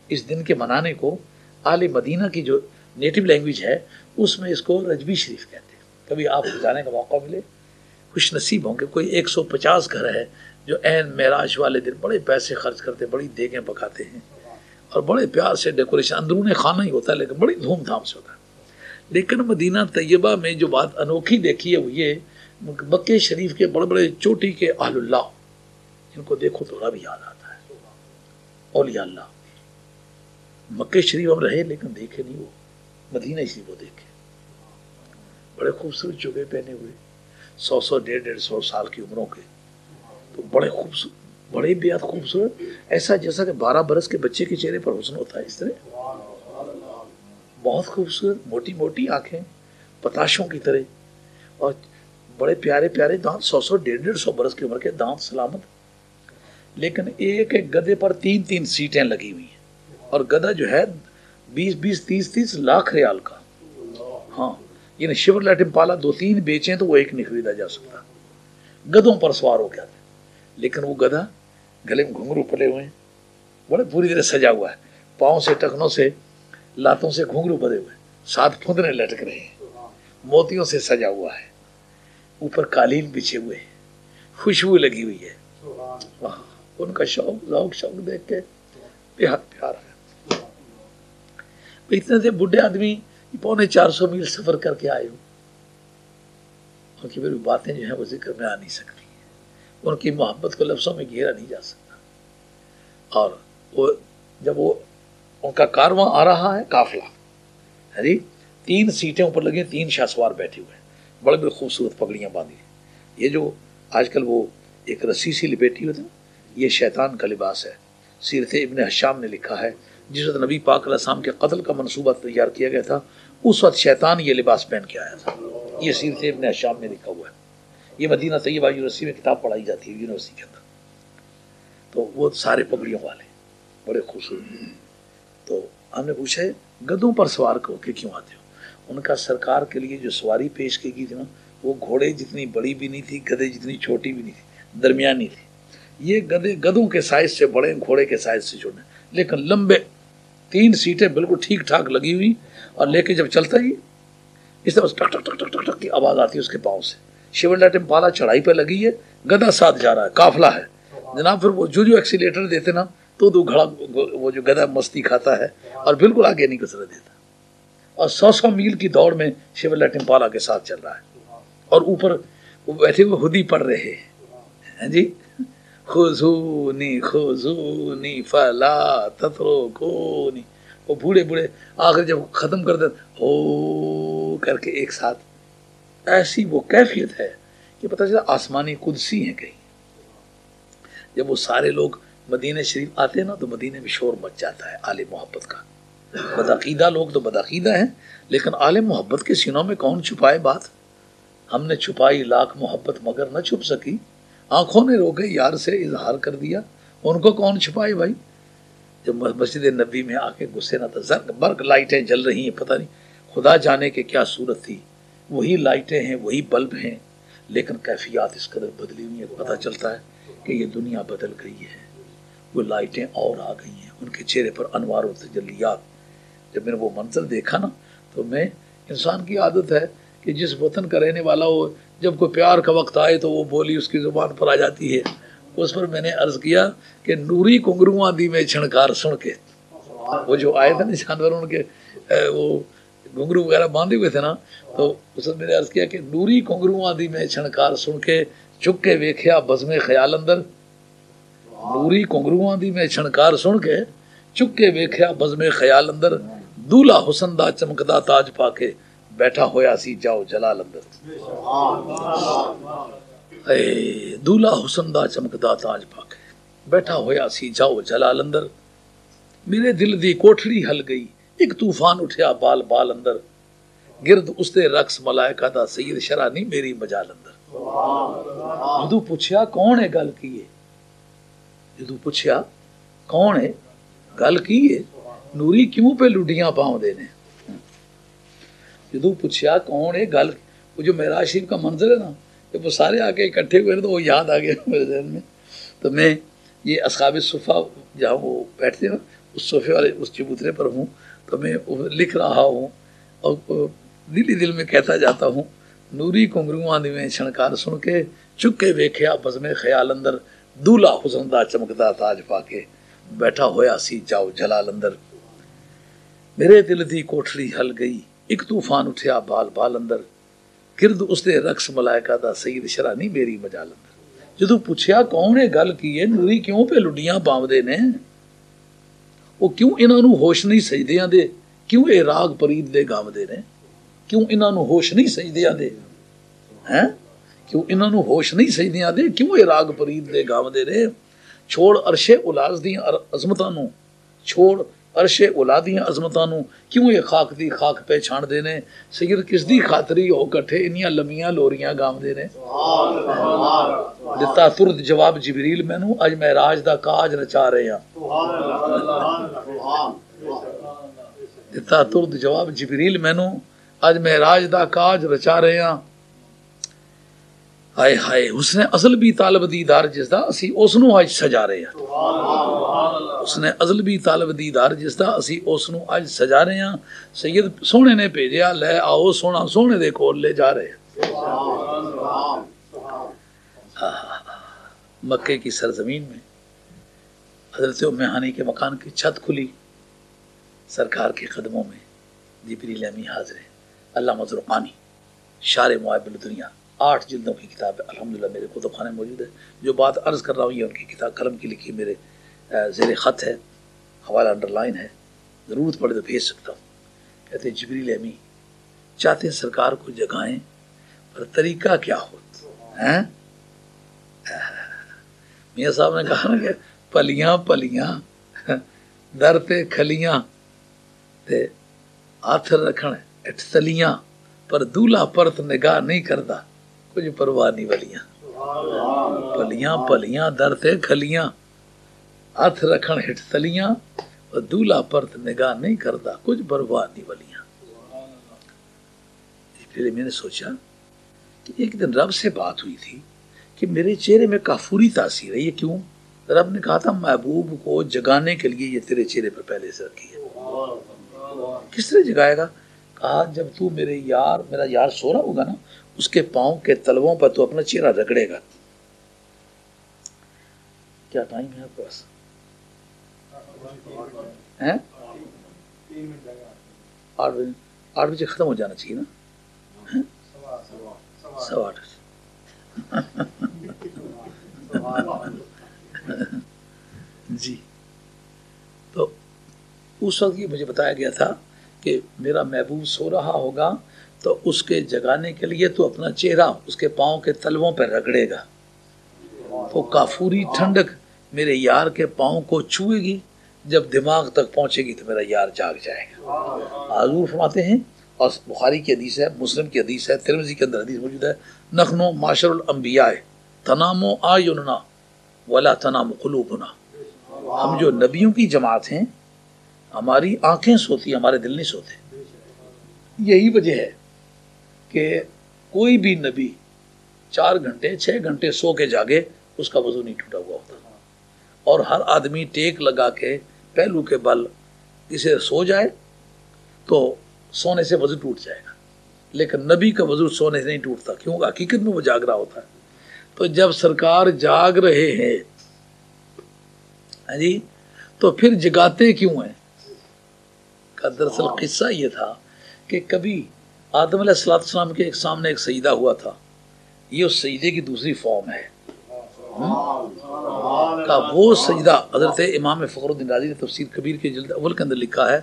اس دن کے منانے کو اہل مدینہ کی جو نیٹو لینگویج ہے اس میں اس کو رجبی شریف کہتے ہیں۔ کبھی آپ کو جانے کا موقع ملے، خوش نصیب ہوں کہ کوئی 150 گھر ہے جو عین معراج والے دن بڑے پیسے خرچ کرتے، بڑی دیگیں پکاتے ہیں اور بڑے پیار سے ڈیکوریشن، اندرون خانہ ہی ہوتا ہے لیکن بڑی دھوم دھام سے ہوتا ہے۔ لیکن مدینہ طیبہ میں جو بات انوکھی دیکھی ہے وہ یہ، مکے شریف کے بڑے بڑے چوٹی کے اہل اللہ، جن کو دیکھو تو رب یاد آتا ہے، اولیاء اللہ۔ مکے شریف ہم رہے لیکن دیکھے نہیں، وہ مدینہ شریف وہ دیکھے، بڑے خوبصورت جبے پہنے ہوئے، 100 150 سال کی عمروں کے، تو بڑے خوبصورت، بڑے بے حد خوبصورت، ایسا جیسا کہ 12 برس کے بچے کے چہرے پر حسن ہوتا ہے، اس طرح بہت خوبصورت، موٹی موٹی آنکھیں پتاشوں کی طرح، اور بڑے پیارے پیارے دانت، 100 150 برس کی عمر کے دانت سلامت، لیکن ایک ایک گدے پر 3 سیٹیں لگی ہوئی ہیں، اور گدھا جو ہے 20 30 لاکھ ریال کا، ہاں یعنی شیورلیٹ امپالا 2-3 بیچیں تو وہ ایک نہیں خریدا جا سکتا، گدھوں پر سوار ہو گیا تھا، لیکن وہ گدھا گلے میں گھنگرو پڑے ہوئے ہیں، بڑے پوری طرح سجا ہوا ہے، پاؤں سے ٹخنوں سے لاتوں سے گھنگرو بدے ہوئے، 7 پھندنے لٹک رہے ہیں، موتیوں سے سجا ہوا ہے، اوپر قالین بچھے ہوئے ہیں، خوشبو لگی ہوئی ہے، ان کا شوق دیکھ کے بے حد پیار ہے۔ اتنے سے بڈھے آدمی 450 میل سفر کر کے آئے ہوں، ان کی پھر باتیں جو ہیں وہ ذکر میں آ نہیں سکتی، ان کی محبت کو لفظوں میں گھیرا نہیں جا سکتا۔ اور وہ جب وہ ان کا کارواں آ رہا ہے، قافلہ، 3 سیٹیں اوپر لگی، 3 شاہ سوار بیٹھے ہوئے ہیں، بڑے بڑے خوبصورت پگڑیاں باندھی ہیں، یہ جو آج کل وہ ایک رسی سی لپیٹی ہوتی ہے، یہ شیطان کا لباس ہے۔ سیرت ابن حشام نے لکھا ہے جس وقت نبی پاک علیہ السلام کے قتل کا منصوبہ تیار کیا گیا تھا اس وقت شیطان یہ لباس پہن کے آیا تھا، یہ سیرت ابن حشام میں لکھا ہوا ہے، یہ مدینہ طیبہ یونیورسٹی میں کتاب پڑھائی جاتی ہے یونیورسٹی کے اندر، تو وہ سارے پگڑیوں والے بڑے خوبصورت۔ تو ہم نے پوچھا گدھوں پر سوار ہو کے کیوں آتے ہو؟ ان کا سرکار کے لیے جو سواری پیش کی گئی تھی نا، وہ گھوڑے جتنی بڑی بھی نہیں تھی، گدھے جتنی چھوٹی بھی نہیں تھی، درمیانی تھی، یہ گدھوں کے سائز سے بڑے، گھوڑے کے سائز سے چھوٹے، لیکن لمبے، 3 سیٹیں بالکل ٹھیک ٹھاک لگی ہوئی، اور لے کے جب چلتا ہی اس طرح ٹک ٹک ٹک ٹک ٹک ٹک کی آواز آتی ہے اس کے پاؤں سے، شیورلیٹ امپالا چڑھائی پہ لگی ہے، گدھا ساتھ جا رہا ہے، قافلہ ہے جناب، پھر وہ جو ایکسیلیٹر دیتے نا تو گھڑا، وہ جو گدھا مستی کھاتا ہے اور بالکل آگے نہیں گزرنے دیتا، اور 100 میل کی دوڑ میں شیورلیٹ امپالا کے ساتھ چل رہا ہے، اور اوپر وہ بیٹھے ہوئے ہدی پڑھ رہے ہیں جی، خذونی خذونی فلا تترکونی. وہ بوڑھے بوڑھے آخر جب ختم کر دے ہو کر کے ایک ساتھ، ایسی وہ کیفیت ہے کہ پتہ چلا آسمانی قدسی ہیں کہیں. جب وہ سارے لوگ مدینہ شریف آتے ہیں نا تو مدینے میں شور مچ جاتا ہے آل محبت کا. بدعقیدہ لوگ تو بدعقیدہ ہیں، لیکن آل محبت کے سینوں میں کون چھپائے بات. ہم نے چھپائی لاکھ محبت مگر نہ چھپ سکی، آنکھوں نے روکے یار سے اظہار کر دیا، ان کو کون چھپائے بھائی. جب مسجد نبی میں آ کے گھسے نہ تو زرق برق لائٹیں جل رہی ہیں، پتہ نہیں خدا جانے کہ کیا صورت تھی. وہی لائٹیں ہیں، وہی بلب ہیں، لیکن کیفیات اس قدر بدلی ہوئی ہیں. پتہ چلتا ہے کہ یہ دنیا بدل گئی ہے. وہ لائٹیں اور آ گئی ہیں، ان کے چہرے پر انوار و تجلیات. جب میں نے وہ منظر دیکھا نا تو میں، انسان کی عادت ہے کہ جس وطن کا رہنے والا ہو، جب کوئی پیار کا وقت آئے تو وہ بولی اس کی زبان پر آ جاتی ہے. اس پر میں نے عرض کیا کہ نوری کنگرواں دی میں چھنکار سن کے، وہ جو آئے تھے نا جانور ان کے وہ گھنگرو وغیرہ باندھے ہوئے تھے نا، تو اس میں نے عرض کیا کہ نوری کنگرواں دی میں چھنکار سن کے چک کے ویکھیا بزم خیال اندر. نوری کنگرواں دی میں چھنکار سن کے چک کے ویکھیا بزم خیال اندر. دولہا حسن دا چمکدا تاج پا کے بیٹھا ہویا سی جاؤ جلال اندر. دولہا حسن دا چمکدا تاج پا کے بیٹھا ہویا سی جاؤ جلال اندر. میرے دل دی کوٹھڑی ہل گئی، ایک طوفان اٹھیا بال بال اندر. گرد اس دے رقص ملائکہ دا سید شرح نہیں میری مجال اندر. جدو پوچھیا کون ہے گل کی ہے، جدو پوچھیا کون ہے گل کی ہے، نوری کیوں پہ لڈیاں پاؤں دینے. جدو پوچھیا کون ہے گل، وہ جو معراج شریف کا منظر ہے نا، جب وہ سارے آ کے اکٹھے ہوئے تو وہ یاد آ گیا میرے ذہن میں. تو میں یہ اصحاب صفہ جہاں وہ بیٹھتے ہیں اس صوفے والے اس چبوترے پر ہوں، تو میں لکھ رہا ہوں اور دل ہی دل میں کہتا جاتا ہوں نوری کنگرواں دی میں چھنکار سن کے چک کے ویکھیا بزم خیال اندر. دولہا حسن دا چمکدا تاج پا کے بیٹھا ہویا سی جاؤ جلال اندر. میرے دل دی کوٹھڑی ہل گئی، ایک طوفان اٹھیا بال بال اندر. گرد اس دے رقص ملائکہ دا سید شرح نہیں میری مجال اندر. جدو پوچھیا کون ہے گل کی ہے، نوری کیوں پہ لڈیاں پاؤندے نے، وہ کیوں انہاں نو ہوش نہیں سجدیاں دے، کیوں اے راگ پرید دے گاوندے نے، کیوں انہاں نو ہوش نہیں سجدیاں دے ہیں، کیوں انہاں نو ہوش نہیں سجدیاں دے، کیوں اے راگ پرید دے گاوندے نے. چھوڑ عرش اولاد دیاں عظمتاں نو، چھوڑ عرش اولادیاں عظمتاں نو، کیوں یہ خاک دی خاک پہچان دے نے. سید کس دی خاطری ہو کٹھے انیاں لمیاں لوریاں گام دے نے. دتا ترد جواب جبریل مینوں اج معراج دا کاج رچا رہے ہیں. دتا ترد جواب جبریل مینوں اج معراج دا کاج رچا رہے ہیں. ہائے ہائے حسن ازل بھی طالب دیدار جس دا اسی اس نو اج سجا رہے ہیں. حسن ازل بھی طالب دیدار جس دا اسی اس نو اج سجا رہے ہیں. سید سونے نے بھیجیا لے آؤ سونا سونے دے کول لے جا رہے ہیں. مکے کی سرزمین میں حضرت ام ہانی کے مکان کی چھت کھلی، سرکار کے قدموں میں جبریل امی حاضر ہیں. علامہ زرقانی شارح معاب الدنیا 8 جلدوں کی کتاب ہے، الحمدللہ میرے کتب خانے موجود ہے. جو بات عرض کر رہا ہوں یہ ان کی کتاب قلم کی لکھی میرے زیر خط ہے، حوالہ انڈر لائن ہے، ضرورت پڑے تو بھیج سکتا ہوں. کہتے ہیں جبریل امی چاہتے ہیں سرکار کو جگائیں پر طریقہ کیا ہو. میاں صاحب نے کہا نا کہ پلیاں پلیاں در تے کھلیاں تے ہاتھ رکھن اٹھ تلیاں، پر دولہا پرت نگاہ نہیں کردا کچھ پرواہ نہیں ولیاں. پلیاں پلیاں در تے کھلیاں ہاتھ رکھن ہٹ تلیاں، پر دولہا پرت نگاہ نہیں کردا کچھ پرواہ نہیں ولیاں. پھر میں نے سوچا کہ ایک دن رب سے بات ہوئی تھی کہ میرے چہرے میں کافوری تاثیر ہے. یہ کیوں؟ رب نے کہا تھا محبوب کو جگانے کے لیے یہ تیرے چہرے پر پہلے سے رکھی ہے. کس طرح جگائے گا؟ کہا جب تو میرا یار سو رہا ہوگا نا، اس کے پاؤں کے تلووں پر تو اپنا چہرہ رگڑے گا. کیا ٹائم ہے آپ کے پاس؟ 8 بجے ختم ہو جانا چاہیے نا. 8:15 جی تو اس وقت یہ مجھے بتایا گیا تھا کہ میرا محبوب سو رہا ہوگا تو اس کے جگانے کے لیے تو اپنا چہرہ اس کے پاؤں کے تلووں پہ رگڑے گا، تو کافوری ٹھنڈک میرے یار کے پاؤں کو چھوئے گی، جب دماغ تک پہنچے گی تو میرا یار جاگ جائے گا۔ حضور فرماتے ہیں، اور بخاری کی حدیث ہے، مسلم کی حدیث ہے، ترمذی کے اندر حدیث موجود ہے، نحنو معاشر الانبیاء تنام اعیننا ولا تنام قلوبنا، ہم جو نبیوں کی جماعت ہیں ہماری آنکھیں سوتی، ہمارے دل نہیں سوتے۔ یہی وجہ ہے کہ کوئی بھی نبی 4 گھنٹے 6 گھنٹے سو کے جاگے اس کا وضو نہیں ٹوٹا ہوا ہوتا، اور ہر آدمی ٹیک لگا کے پہلو کے بل کسی سو جائے تو سونے سے وضو ٹوٹ جائے گا، لیکن نبی کا وضو سونے سے نہیں ٹوٹتا، کیوں؟ حقیقت میں وہ جاگ رہا ہوتا ہے۔ تو جب سرکار جاگ رہے ہیں جی تو پھر جگاتے کیوں ہیں؟ کا دراصل قصہ یہ تھا کہ کبھی آدم علیہ السلام کے سامنے ایک سجدہ ہوا تھا، یہ اس سجدے کی دوسری فارم ہے کا وہ سجدہ حضرت امام فخر الدین رازی نے تفسیر کبیر کے جلد اول کے اندر لکھا ہے،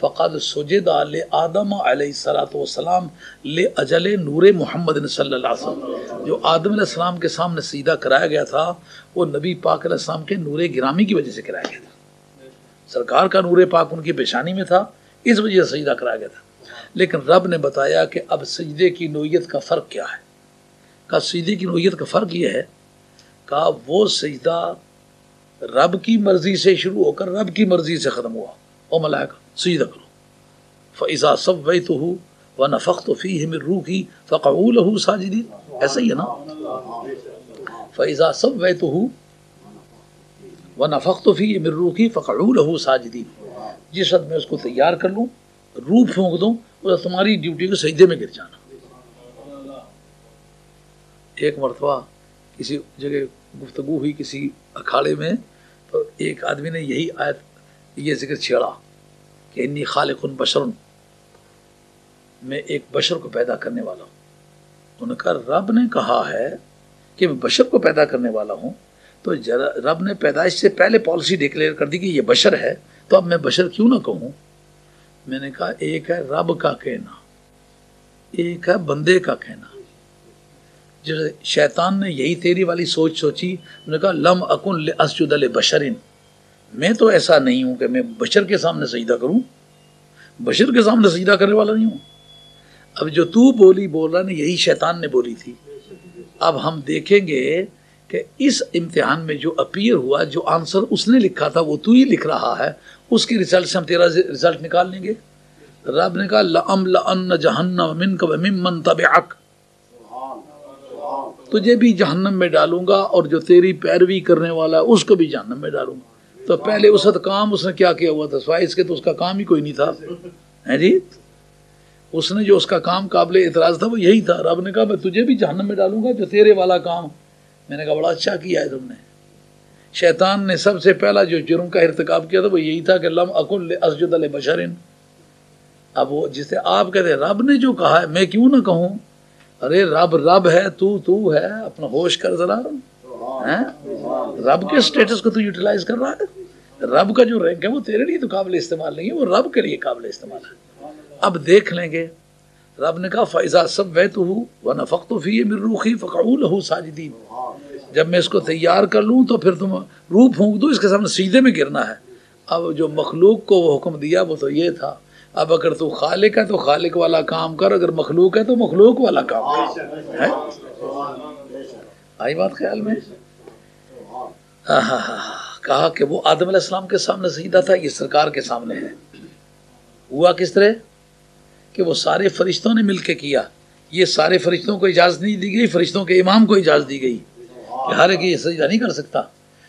فقد سجد لآدم علیہ الصلوۃ والسلام لاجل نور محمد صلی اللہ علیہ وسلم، جو آدم علیہ السلام کے سامنے سجدہ کرایا گیا تھا وہ نبی پاک علیہ السلام کے نور گرامی کی وجہ سے کرایا گیا تھا، سرکار کا نور پاک ان کی پیشانی میں تھا، اس وجہ سے سجدہ کرایا گیا تھا۔ لیکن رب نے بتایا کہ اب سجدے کی نوعیت کا فرق کیا ہے، کا سجدے کی نوعیت کا فرق یہ ہے کہ وہ سجدہ رب کی مرضی سے شروع ہو کر رب کی مرضی سے ختم ہوا، او ملائکہ سجدہ کرو، فَإِذَا سَوَّيْتُهُ وَنَفَخْتُ فِيهِ مِن رُوحِي فَقَعُوا لَهُ سَاجِدِينَ، ایسا ہی ہے نا، فَإِذَا سَوَّيْتُهُ وَنَفَخْتُ فِيهِ مِن رُوحِي فَقَعُوا لَهُ سَاجِدِينَ، جس وقت میں اس کو تیار کر لوں، روح پھونک دوں، اور تمہاری ڈیوٹی کو سجدے میں گر جانا۔ ایک مرتبہ کسی جگہ گفتگو ہوئی کسی اکھاڑے میں، تو ایک آدمی نے یہی آیت یہ ذکر چھیڑا کہ انی خالق بشر، میں ایک بشر کو پیدا کرنے والا ہوں۔ انہوں نے کہا رب نے کہا ہے کہ میں بشر کو پیدا کرنے والا ہوں، تو رب نے پیدائش سے پہلے پالیسی ڈکلیئر کر دی کہ یہ بشر ہے، تو اب میں بشر کیوں نہ کہوں؟ میں نے کہا ایک ہے رب کا کہنا، ایک ہے بندے کا کہنا۔ جیسے شیطان نے یہی تیری والی سوچ سوچی، انہوں نے کہا لم اکن لاسجد لبشر، میں تو ایسا نہیں ہوں کہ میں بشر کے سامنے سجدہ کروں، بشر کے سامنے سجدہ کرنے والا نہیں ہوں۔ اب جو تو بول رہا نا، یہی شیطان نے بولی تھی۔ اب ہم دیکھیں گے کہ اس امتحان میں جو اپیئر ہوا، جو آنسر اس نے لکھا تھا وہ تو ہی لکھ رہا ہے، اس کی ریزلٹ سے ہم تیرا ریزلٹ نکال لیں گے۔ رب نے کہا لَأَمْلَأَنَّ جَهَنَّمَ مِنْكَ وَمِمَّنْ تَبِعَكَ، تجھے بھی جہنم میں ڈالوں گا اور جو تیری پیروی کرنے والا ہے اس کو بھی جہنم میں ڈالوں گا۔ تو پہلے اس وقت کام اس نے کیا کیا ہوا تھا؟ سوائے اس کے تو اس کا کام ہی کوئی نہیں تھا، ہے جی۔ اس نے جو اس کا کام قابل اعتراض تھا وہ یہی تھا۔ رب نے کہا میں تجھے بھی جہنم میں ڈالوں گا جو تیرے والا کام۔ میں نے کہا بڑا اچھا کیا ہے تم نے۔ شیطان نے سب سے پہلا جو جرم کا ارتکاب کیا تھا وہ یہی تھا کہ لم اکن لاسجد لبشر۔ اب وہ جسے آپ کہتے ہیں رب نے جو کہا ہے میں کیوں نہ کہوں؟ ارے رب ہے، تو ہے، اپنا ہوش کر ذرا، رب کے سٹیٹس کو تو یوٹیلائز کر رہا ہے۔ رب کا جو رینک ہے وہ تیرے لیے تو قابل استعمال نہیں ہے، وہ رب کے لیے قابل استعمال ہے۔ اب دیکھ لیں گے، رب نے کہا فَإِذَا سَوَّيْتُهُ وَنَفَخْتُ فِيهِ مِن رُوحِي فَقَعُوا لَهُ سَاجِدِينَ، جب میں اس کو تیار کر لوں تو پھر تم روح پھونک دو، اس کے سامنے سجدے میں گرنا ہے۔ اب جو مخلوق کو وہ حکم دیا وہ تو یہ تھا، اب اگر تو خالق ہے تو خالق والا کام کر، اگر مخلوق ہے تو مخلوق والا کام کر۔ آئی بات خیال میں؟ کہا کہ وہ آدم علیہ السلام کے سامنے سجدہ تھا، یہ سرکار کے سامنے ہے۔ ہوا کس طرح کہ وہ سارے فرشتوں نے مل کے کیا، یہ سارے فرشتوں کو اجازت نہیں دی گئی، فرشتوں کے امام کو اجازت دی گئی کہ ہر ایک یہ سجدہ نہیں کر سکتا،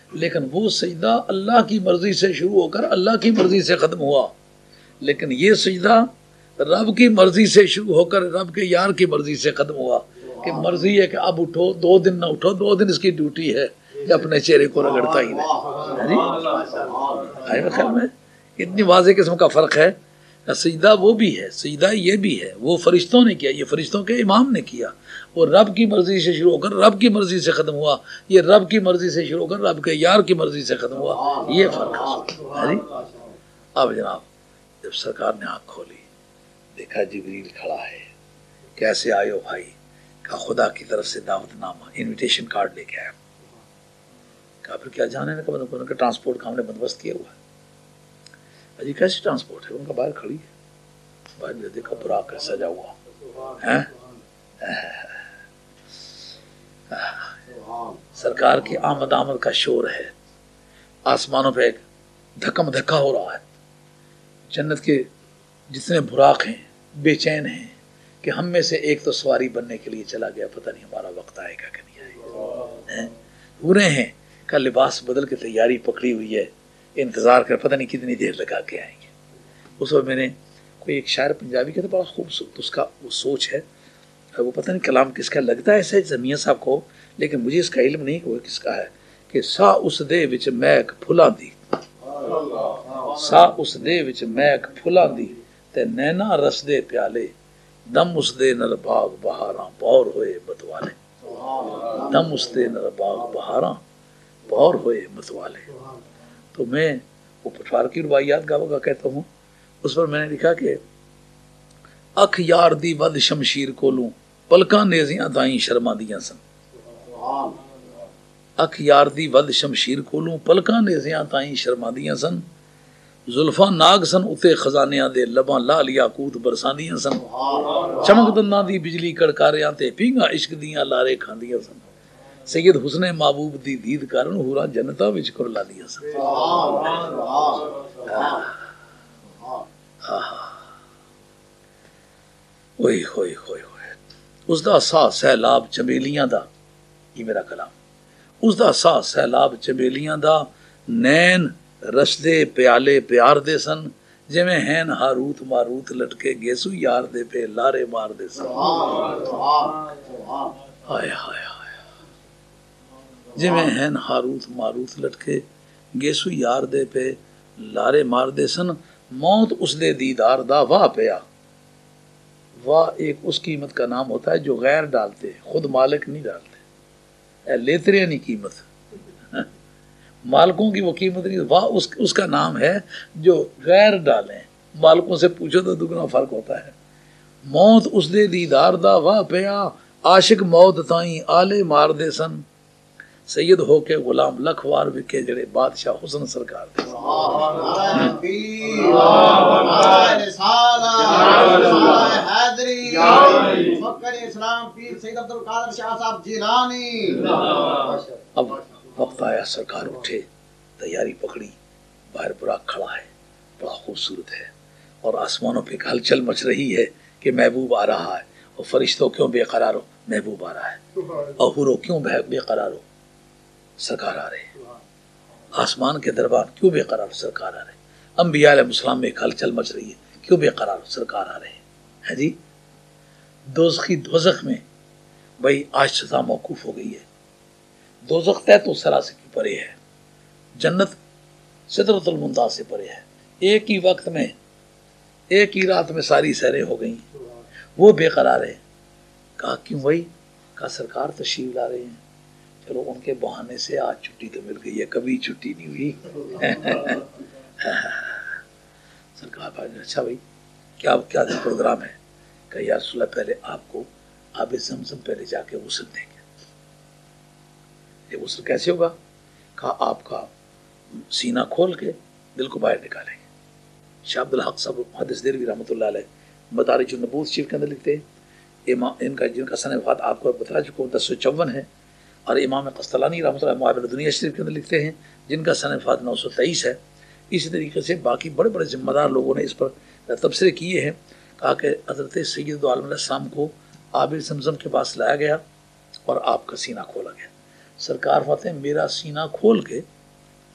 لیکن وہ سجدہ اللہ کی مرضی سے شروع ہو کر اللہ کی مرضی سے ختم ہوا۔ لیکن یہ سجدہ رب کی مرضی سے شروع ہو کر رب کے یار کی مرضی سے ختم ہوا، کہ مرضی ہے کہ اب اٹھو، 2 دن نہ اٹھو، 2 دن اس کی ڈیوٹی ہے کہ اپنے چہرے کو رگڑتا ہی رہے۔ خیال میں اتنی واضح قسم کا فرق ہے سجدہ وہ بھی ہے، سجدہ یہ بھی ہے، وہ فرشتوں نے کیا، یہ فرشتوں کے امام نے کیا، وہ رب کی مرضی سے شروع ہو کر رب کی مرضی سے ختم ہوا، یہ رب کی مرضی سے شروع ہو کر رب کے یار کی مرضی سے ختم ہوا، یہ فرق ہے جی۔ اب جناب جب سرکار نے آنکھ کھولی، دیکھا جبریل کھڑا ہے، کیسے آئے ہو بھائی؟ کہا خدا کی طرف سے دعوت نامہ، انویٹیشن کارڈ لے کے آیا۔ کہا پھر کیا جانے کا ٹرانسپورٹ کا ہم نے بندوبست کیا ہوا ہے۔ جی کیسے ٹرانسپورٹ ہے؟ ان کا باہر کھڑی ہے، باہر نے دیکھا براق سجا ہوا ہے، سرکار کی آمد کا شور ہے، آسمانوں پہ ایک دھکم دھکا ہو رہا ہے، جنت کے جتنے براق ہیں بے چین ہیں کہ ہم میں سے ایک تو سواری بننے کے لیے چلا گیا، پتہ نہیں ہمارا وقت آئے گا کہ نہیں آئے گا، پورے ہیں کا لباس بدل کے تیاری پکڑی ہوئی ہے، انتظار کر پتہ نہیں کتنی دیر لگا کے آئیں گے۔ اس وقت میں نے کوئی ایک شاعر پنجابی کا تو بڑا خوبصورت اس کا وہ سوچ ہے، وہ پتہ نہیں کلام کس کا لگتا ہے ایسے زمیاں صاحب کو، لیکن مجھے اس کا علم نہیں کہ وہ کس کا ہے، کہ سا اس دے وچ میک پھلاں دی، سا اس دے وچ میک پھلاں دی تے نینا رس دے پیالے، دم اس دے نل باغ بہاراں بور ہوئے متوالے، دم اس دے نل باغ بہاراں بور ہوئے متوالے۔ تو میں وہ پٹوار کی روایات گاوا کہتا ہوں، اس پر میں نے لکھا کہ اکھ یار دی ود شمشیر کولوں پلکاں نیزیاں تائیں شرما دیاں سن، اکھ یار دی ود شمشیر کولوں پلکاں نیزیاں تائیں شرما دیاں سن، زلفاں ناگ سن اتے خزانیاں دے لباں لال یاقوت برساندیاں سن، چمک دنداں دی بجلی کڑکاریاں تے پینگاں عشق دیاں لارے کھاندیاں سن، سید حسن محبوب دی دید کارن ہوراں جنتاں وچ کرلا دیاں سن۔ اوئے ہوئے ہوئے ہوئے، اس دا سا سیلاب چمیلیاں دا، یہ میرا کلام، اس دا سا سیلاب چمیلیاں دا، نین رسدے پیالے پیار دے سن، جویں ہین ہاروت ماروت لٹکے گیسو یار دے پہ لارے مار دے سن، ہائے ہائے ہائے، جویں ہین ہاروت ماروت لٹکے گیسو یار دے پہ لارے مار دے سن، موت اس دے دیدار دا واہ پیا، واہ ایک اس قیمت کا نام ہوتا ہے جو غیر ڈالتے، خود مالک نہیں ڈالتے، اے لیترے نہیں قیمت، مالکوں کی وہ قیمت نہیں، واہ اس کا نام ہے جو غیر ڈالیں، مالکوں سے پوچھو تو دگنا فرق ہوتا ہے۔ موت اس دے دیدار دا واہ پیا، عاشق موت تائیں آلے مار دے سن، سید ہو کے غلام لکھ وار وکے جڑے بادشاہ حسن سرکار دے اب وقت آیا، سرکار اٹھے، تیاری پکڑی، باہر براق کھڑا ہے، بڑا خوبصورت ہے، اور آسمانوں پہ ایک ہلچل مچ رہی ہے کہ محبوب آ رہا ہے، اور فرشتوں کیوں بے قرار ہو، محبوب آ رہا ہے، اور حوروں کیوں بے قرار ہو، سرکار آ رہے ہیں، آسمان کے دربار کیوں بے قرار ہو، سرکار آ رہے ہیں، انبیاء علیہ السلام میں ایک ہلچل مچ رہی ہے، کیوں بے قرار ہو، سرکار آ رہے ہیں جی۔ دوزخی دوزخ میں بھائی آج سزا موقوف ہو گئی ہے، دوزخ طے تو سرا سے پرے ہے، جنت سدرۃ المنتہا سے پرے ہے، ایک ہی وقت میں ایک ہی رات میں ساری سیریں ہو گئیں، وہ بے قرار ہے۔ کہا کیوں بھائی؟ کہا سرکار تشریف لا رہے ہیں، چلو ان کے بہانے سے آج چھٹی تو مل گئی ہے، کبھی چھٹی نہیں ہوئی۔ سرکار بھائی اچھا بھائی کیا پروگرام ہے؟ کہ یا رسول اللہ پہلے آپ کو آب زمزم پہلے جا کے غسل دیں گے۔ یہ غسل کیسے ہوگا؟ کہا آپ کا سینہ کھول کے دل کو باہر نکالیں گے۔ شاہ عبد الحق صاحب محدث دہلوی رحمۃ اللہ علیہ مدارج النبوت شریف کے اندر لکھتے ہیں، ان کا جن کا سن وفات آپ کو بتا چکا ہوں 1054 ہے، اور امام قسطلانی رحمۃ اللہ معابر دنیا شریف کے اندر لکھتے ہیں جن کا سن وفات 923 ہے۔ اسی طریقے سے باقی بڑے بڑے ذمہ دار لوگوں نے اس پر تبصرے کیے ہیں۔ کہا کہ حضرت سید عالم علیہ السلام کو آب زمزم کے پاس لایا گیا اور آپ کا سینہ کھولا گیا۔ سرکار فرماتے ہیں میرا سینہ کھول کے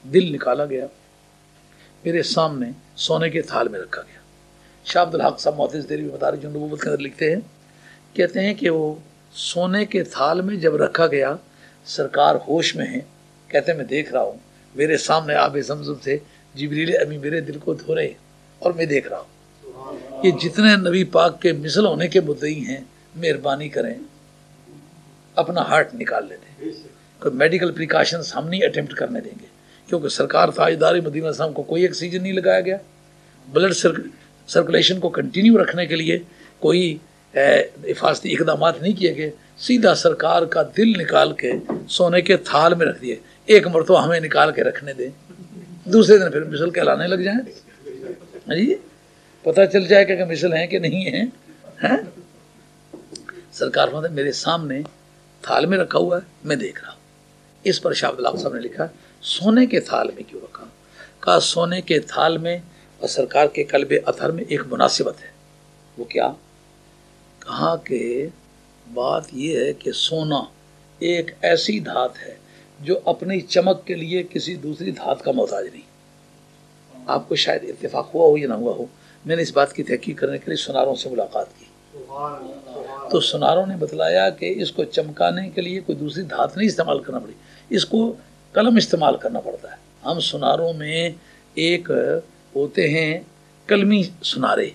دل نکالا گیا، میرے سامنے سونے کے تھال میں رکھا گیا۔ شاہ عبد الحق صاحب محدث دہلوی مدارج النبوت کے اندر لکھتے ہیں، کہتے ہیں کہ وہ سونے کے تھال میں جب رکھا گیا، سرکار ہوش میں ہیں، کہتے ہیں میں دیکھ رہا ہوں میرے سامنے آب زمزم سے جبریل امی میرے دل کو دھو رہے ہیں اور میں دیکھ رہا ہوں۔ یہ جتنے نبی پاک کے مثل ہونے کے مدعی ہیں مہربانی کریں اپنا ہارٹ نکال لے دیں. کوئی میڈیکل پریکاشنز ہم نہیں اٹیمپٹ کرنے دیں گے، کیونکہ سرکار تاجدار مدینہ السلام کو کوئی آکسیجن نہیں لگایا گیا. بلڈ سرکولیشن کو کنٹینیو رکھنے کے لیے کوئی حفاظتی اقدامات نہیں کیے گئے. سیدھا سرکار کا دل نکال کے سونے کے تھال میں رکھ دیے. ایک مرتبہ ہمیں نکال کے رکھنے دیں، دوسرے دن پھر مثل کہلانے لگ جائیں. جی پتہ چل جائے کہ مثل ہیں کہ نہیں ہیں. سرکار فرماتے میرے سامنے تھال میں رکھا ہوا ہے، میں دیکھ رہا ہوں. اس پر شاہ عبداللہ صاحب نے لکھا سونے کے تھال میں کیوں رکھا؟ کہا سونے کے تھال میں اور سرکار کے قلب اطہر میں ایک مناسبت ہے. وہ کیا؟ کہا کہ بات یہ ہے کہ سونا ایک ایسی دھات ہے جو اپنی چمک کے لیے کسی دوسری دھات کا محتاج نہیں. آپ کو شاید اتفاق ہوا ہو یا نہ ہوا ہو، میں نے اس بات کی تحقیق کرنے کے لیے سناروں سے ملاقات کی تو سناروں نے بتلایا کہ اس کو چمکانے کے لیے کوئی دوسری دھات نہیں استعمال کرنا پڑی، اس کو قلم استعمال کرنا پڑتا ہے. ہم سناروں میں ایک ہوتے ہیں قلمی سنارے.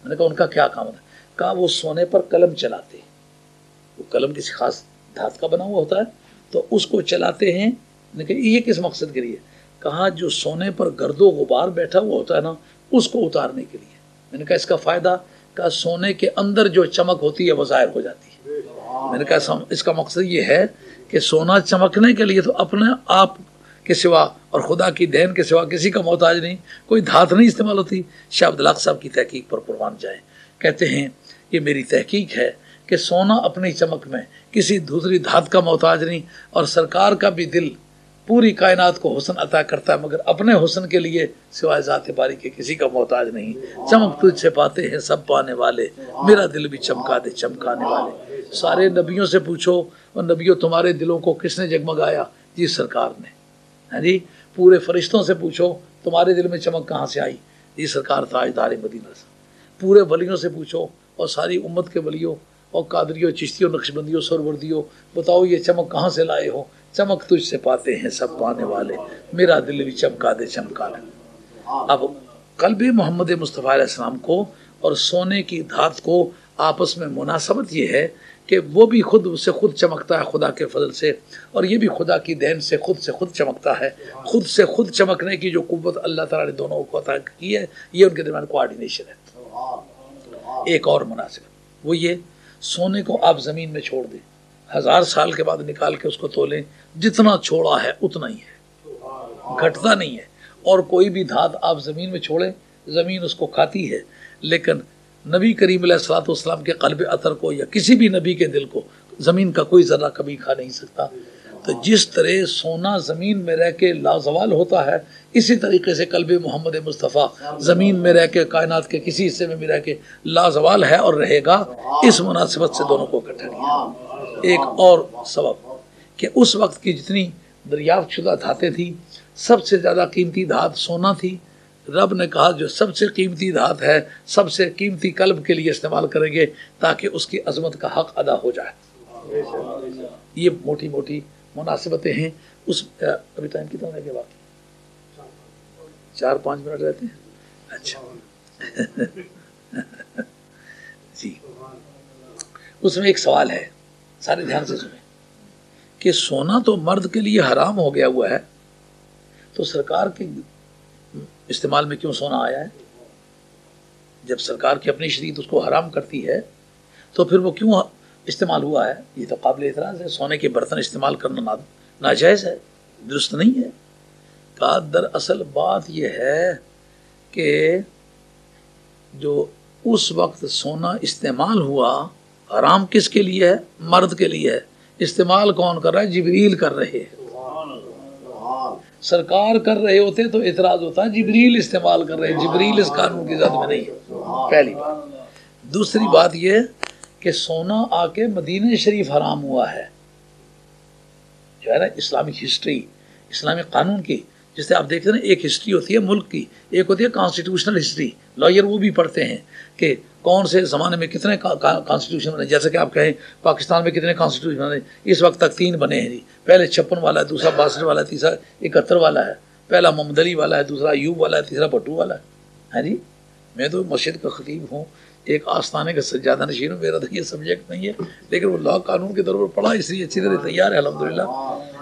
میں نے کہا ان کا کیا کام ہے؟ کہا وہ سونے پر قلم چلاتے ہیں. وہ قلم کسی خاص دھات کا بنا ہوا ہوتا ہے تو اس کو چلاتے ہیں. میں نے کہا یہ کس مقصد کے لیے؟ کہا جو سونے پر گرد و غبار بیٹھا ہوا ہوتا ہے نا اس کو اتارنے کے لیے. میں نے کہا اس کا فائدہ؟ کہا سونے کے اندر جو چمک ہوتی ہے وہ ظاہر ہو جاتی ہے. میں نے کہا اس کا مقصد یہ ہے کہ سونا چمکنے کے لیے تو اپنے آپ کے سوا اور خدا کی دین کے سوا کسی کا محتاج نہیں، کوئی دھات نہیں استعمال ہوتی. شاہ عبداللہ صاحب کی تحقیق پر قربان جائیں، کہتے ہیں یہ میری تحقیق ہے کہ سونا اپنی چمک میں کسی دوسری دھات کا محتاج نہیں، اور سرکار کا بھی دل پوری کائنات کو حسن عطا کرتا ہے مگر اپنے حسن کے لیے سوائے ذات باری کے کسی کا محتاج نہیں. چمک تجھ سے پاتے ہیں سب پانے والے، میرا دل بھی چمکا دے چمکانے والے. سارے نبیوں سے پوچھو اور نبیوں تمہارے دلوں کو کس نے جگمگایا؟ جی سرکار نے. ہاں جی پورے فرشتوں سے پوچھو تمہارے دل میں چمک کہاں سے آئی؟ جی سرکار تاجدار مدینہ سے. پورے ولیوں سے پوچھو اور ساری امت کے ولیوں اور قادریوں چشتیوں نقشبندیوں سروردیوں، بتاؤ یہ چمک کہاں سے لائے ہو؟ چمک تجھ سے پاتے ہیں سب پانے والے، میرا دل بھی چمکا دے چمکانے. اب قلب محمد مصطفیٰ علیہ السلام کو اور سونے کی دھات کو آپس میں مناسبت یہ ہے کہ وہ بھی خود سے خود چمکتا ہے خدا کے فضل سے، اور یہ بھی خدا کی دین سے خود چمکتا ہے. خود سے خود چمکنے کی جو قوت اللہ تعالیٰ نے دونوں کو عطا کی ہے، یہ ان کے درمیان کوآرڈینیشن ہے. ایک اور مناسبت وہ یہ، سونے کو آپ زمین میں چھوڑ دیں، 1000 سال کے بعد نکال کے اس کو تولیں، جتنا چھوڑا ہے اتنا ہی ہے، گھٹتا نہیں ہے. اور کوئی بھی دھات آپ زمین میں چھوڑیں زمین اس کو کھاتی ہے، لیکن نبی کریم علیہ الصلوۃ والسلام کے قلب اطہر کو یا کسی بھی نبی کے دل کو زمین کا کوئی ذرہ کبھی کھا نہیں سکتا. تو جس طرح سونا زمین میں رہ کے لازوال ہوتا ہے، اسی طریقے سے قلب محمد مصطفیٰ زمین میں رہ کے کائنات کے کسی حصے میں بھی رہ کے لازوال ہے اور رہے گا. اس مناسبت سے دونوں کو اکٹھا کیا. ایک اور سبب کہ اس وقت کی جتنی دریافت شدہ دھاتیں تھیں سب سے زیادہ قیمتی دھات سونا تھی. رب نے کہا جو سب سے قیمتی دھات ہے سب سے قیمتی قلب کے لیے استعمال کریں گے تاکہ اس کی عظمت کا حق ادا ہو جائے. یہ موٹی موٹی مناسبتیں ہیں. اس ابھی ٹائم کتنا رہ گیا؟ باقی 4-5 منٹ رہتے ہیں. اچھا جی اس میں ایک سوال ہے، سارے دھیان سے سنیں کہ سونا تو مرد کے لیے حرام ہو گیا ہوا ہے، تو سرکار کے استعمال میں کیوں سونا آیا ہے؟ جب سرکار کی اپنی شریعت اس کو حرام کرتی ہے تو پھر وہ کیوں استعمال ہوا ہے؟ یہ تو قابل اعتراض ہے. سونے کے برتن استعمال کرنا ناجائز ہے، درست نہیں ہے. کہ دراصل بات یہ ہے کہ جو اس وقت سونا استعمال ہوا حرام کس کے لیے ہے؟ مرد کے لیے ہے. استعمال کون کر رہا ہے؟ جبریل کر رہے ہیں. سرکار کر رہے ہوتے تو اعتراض ہوتا ہے جبریل استعمال کر رہے ہیں، جبریل اس قانون کی ذات میں نہیں ہے. پہلی بات. دوسری بات یہ کہ سونا آ کے مدینہ شریف حرام ہوا ہے. جو ہے نا اسلامک ہسٹری، اسلامی قانون کی، جس سے آپ دیکھتے ہیں نا ایک ہسٹری ہوتی ہے ملک کی، ایک ہوتی ہے کانسٹیٹیوشنل ہسٹری. لائر وہ بھی پڑھتے ہیں کہ کون سے زمانے میں کتنے کانسٹیٹیوشن بنے. جیسے کہ آپ کہیں پاکستان میں کتنے کانسٹیٹیوشن بنے، اس وقت تک 3 بنے ہیں جی. پہلے 56 والا ہے، دوسرا 62 والا ہے، تیسرا 71 والا ہے. پہلا محمد علی والا ہے، دوسرا ایوب والا ہے، تیسرا بھٹو والا ہے. ہاں جی میں تو مسجد کا خطیب ہوں، ایک آستانے کا سجادہ نشین ہوں، میرا تو یہ سبجیکٹ نہیں ہے، لیکن وہ لا قانون کے طور پر پڑھا، اس لیے اچھی طرح تیار ہے الحمدللہ۔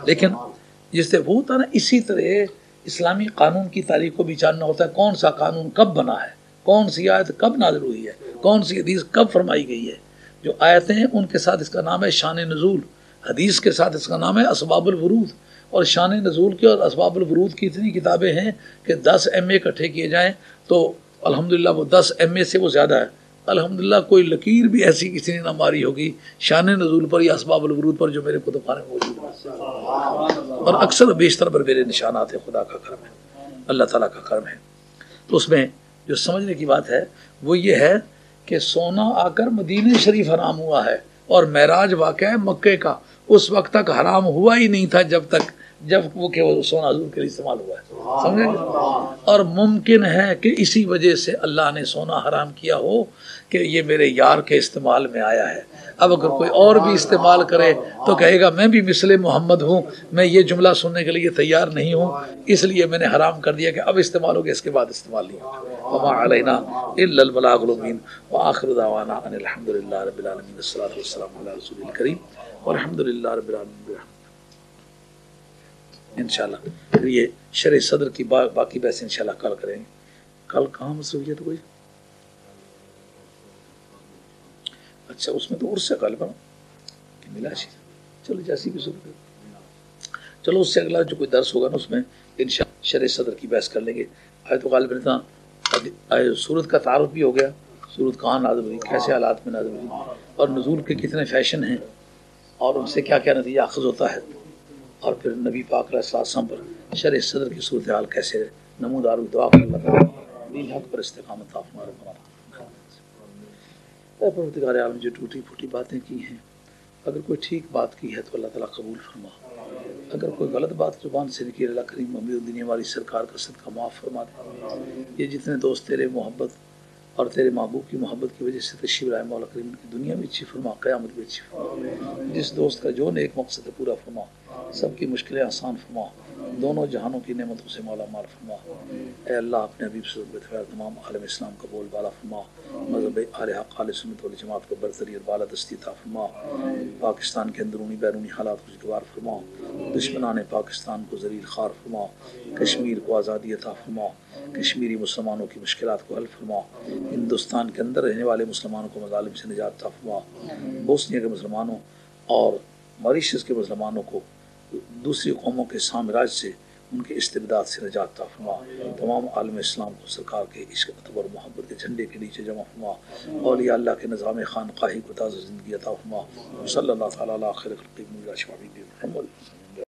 لیکن جس سے وہ ہوتا نا، اسی طرح اسلامی قانون کی تاریخ کو بھی جاننا ہوتا ہے، کون سا قانون کب بنا ہے، کون سی آیت کب نازل ہوئی ہے، کون سی حدیث کب فرمائی گئی ہے۔ جو آیتیں ہیں ان کے ساتھ اس کا نام ہے شان نزول، حدیث کے ساتھ اس کا نام ہے اسباب الورود، اور شان نزول کی اور اسباب الورود کی اتنی کتابیں ہیں کہ 10 MA اکٹھے کیے جائیں تو الحمدللہ وہ 10 MA سے وہ زیادہ ہے۔ الحمدللہ کوئی لکیر بھی ایسی کسی نے نہ ماری ہوگی شان نزول پر یا اسباب الورود پر جو میرے کتب خانے میں موجود ہے، اور اکثر بیشتر پر میرے نشانات ہیں، خدا کا کرم ہے، اللہ تعالیٰ کا کرم ہے۔ تو اس میں جو سمجھنے کی بات ہے وہ یہ ہے کہ سونا آ کر مدینہ شریف حرام ہوا ہے، اور معراج واقعہ ہے مکے کا، اس وقت تک حرام ہوا ہی نہیں تھا جب وہ کہ وہ سونا حضور کے لیے استعمال ہوا ہے، سمجھے؟ اور ممکن ہے کہ اسی وجہ سے اللہ نے سونا حرام کیا ہو کہ یہ میرے یار کے استعمال میں آیا ہے۔ اب اگر کوئی اور بھی استعمال کرے تو کہے گا میں بھی مثل محمد ہوں، میں یہ جملہ سننے کے لیے تیار نہیں ہوں، اس لیے میں نے حرام کر دیا کہ اب استعمال ہو گیا، اس کے بعد استعمال نہیں ہوگا۔ وما علینا الا البلاغ المبین وآخر دعوانا ان الحمد للہ رب العالمین، الصلاۃ والسلام علی رسول الکریم والحمد للہ رب العالمین۔ انشاءاللہ پھر یہ شرح صدر کی باقی بحث انشاءاللہ کل کریں گے۔ کل کہاں مصروفیت کوئی؟ اچھا اس میں تو عرس سے غالباً ملا چلو جیسی بھی صورت، چلو اس سے اگلا جو کوئی درس ہوگا نا اس میں انشاءاللہ شرح صدر کی بحث کر لیں گے۔ تو غالباً اتنا صورت کا تعارف بھی ہو گیا، صورت کہاں نازل ہوئی، کیسے حالات میں نازل ہوئی، اور نزول کے کتنے فیشن ہیں، اور ان سے کیا کیا نتیجہ اخذ ہوتا ہے، اور پھر نبی پاک علیہ السلام پر شرح صدر کی صورتحال کیسے نمودار ہوئی۔ دعا کر اللہ تعالیٰ دین حق پر استقامت عطا فرمائے۔ پروردگار عالم جو ٹوٹی پھوٹی باتیں کی ہیں، اگر کوئی ٹھیک بات کی ہے تو اللہ تعالیٰ قبول فرما، اگر کوئی غلط بات زبان سے نکلی اللہ کریم امیر الدنیا والی سرکار کا صدقہ معاف فرما دے۔ یہ جتنے دوست تیرے محبت اور تیرے محبوب کی محبت کی وجہ سے تشریف لائے، مولا کریم ان کی دنیا بھی اچھی فرما، قیامت بھی اچھی فرما، جس دوست کا جو نیک مقصد ہے پورا فرما، سب کی مشکلیں آسان فرما، دونوں جہانوں کی نعمتوں سے مولا مال فرما۔ اے اللہ اپنے حبیب صلی اللہ علیہ وسلم تمام عالم اسلام کا بول بالا فرما، مذہب اہل حق اہل سنت والجماعت کو برتری اور بالادستی عطا فرما، پاکستان کے اندرونی بیرونی حالات کو خوشگوار فرما، دشمنان پاکستان کو ذلیل خوار فرما، کشمیر کو آزادی عطا فرما، کشمیری مسلمانوں کی مشکلات کو حل فرما، ہندوستان کے اندر رہنے والے مسلمانوں کو مظالم سے نجات عطا فرما، بوسنیا کے مسلمانوں اور ماریشس کے مسلمانوں کو دوسری قوموں کے سامراج سے ان کے استبداد سے نجات عطا فرما، تمام عالم اسلام کو سرکار کے عشق ادب اور محبت کے جھنڈے کے نیچے جمع فرما، اولیاء اللہ کے نظام خانقاہی کو تازہ زندگی عطا فرما۔ صلی اللہ تعالیٰ علیہ خیر خلق محمد۔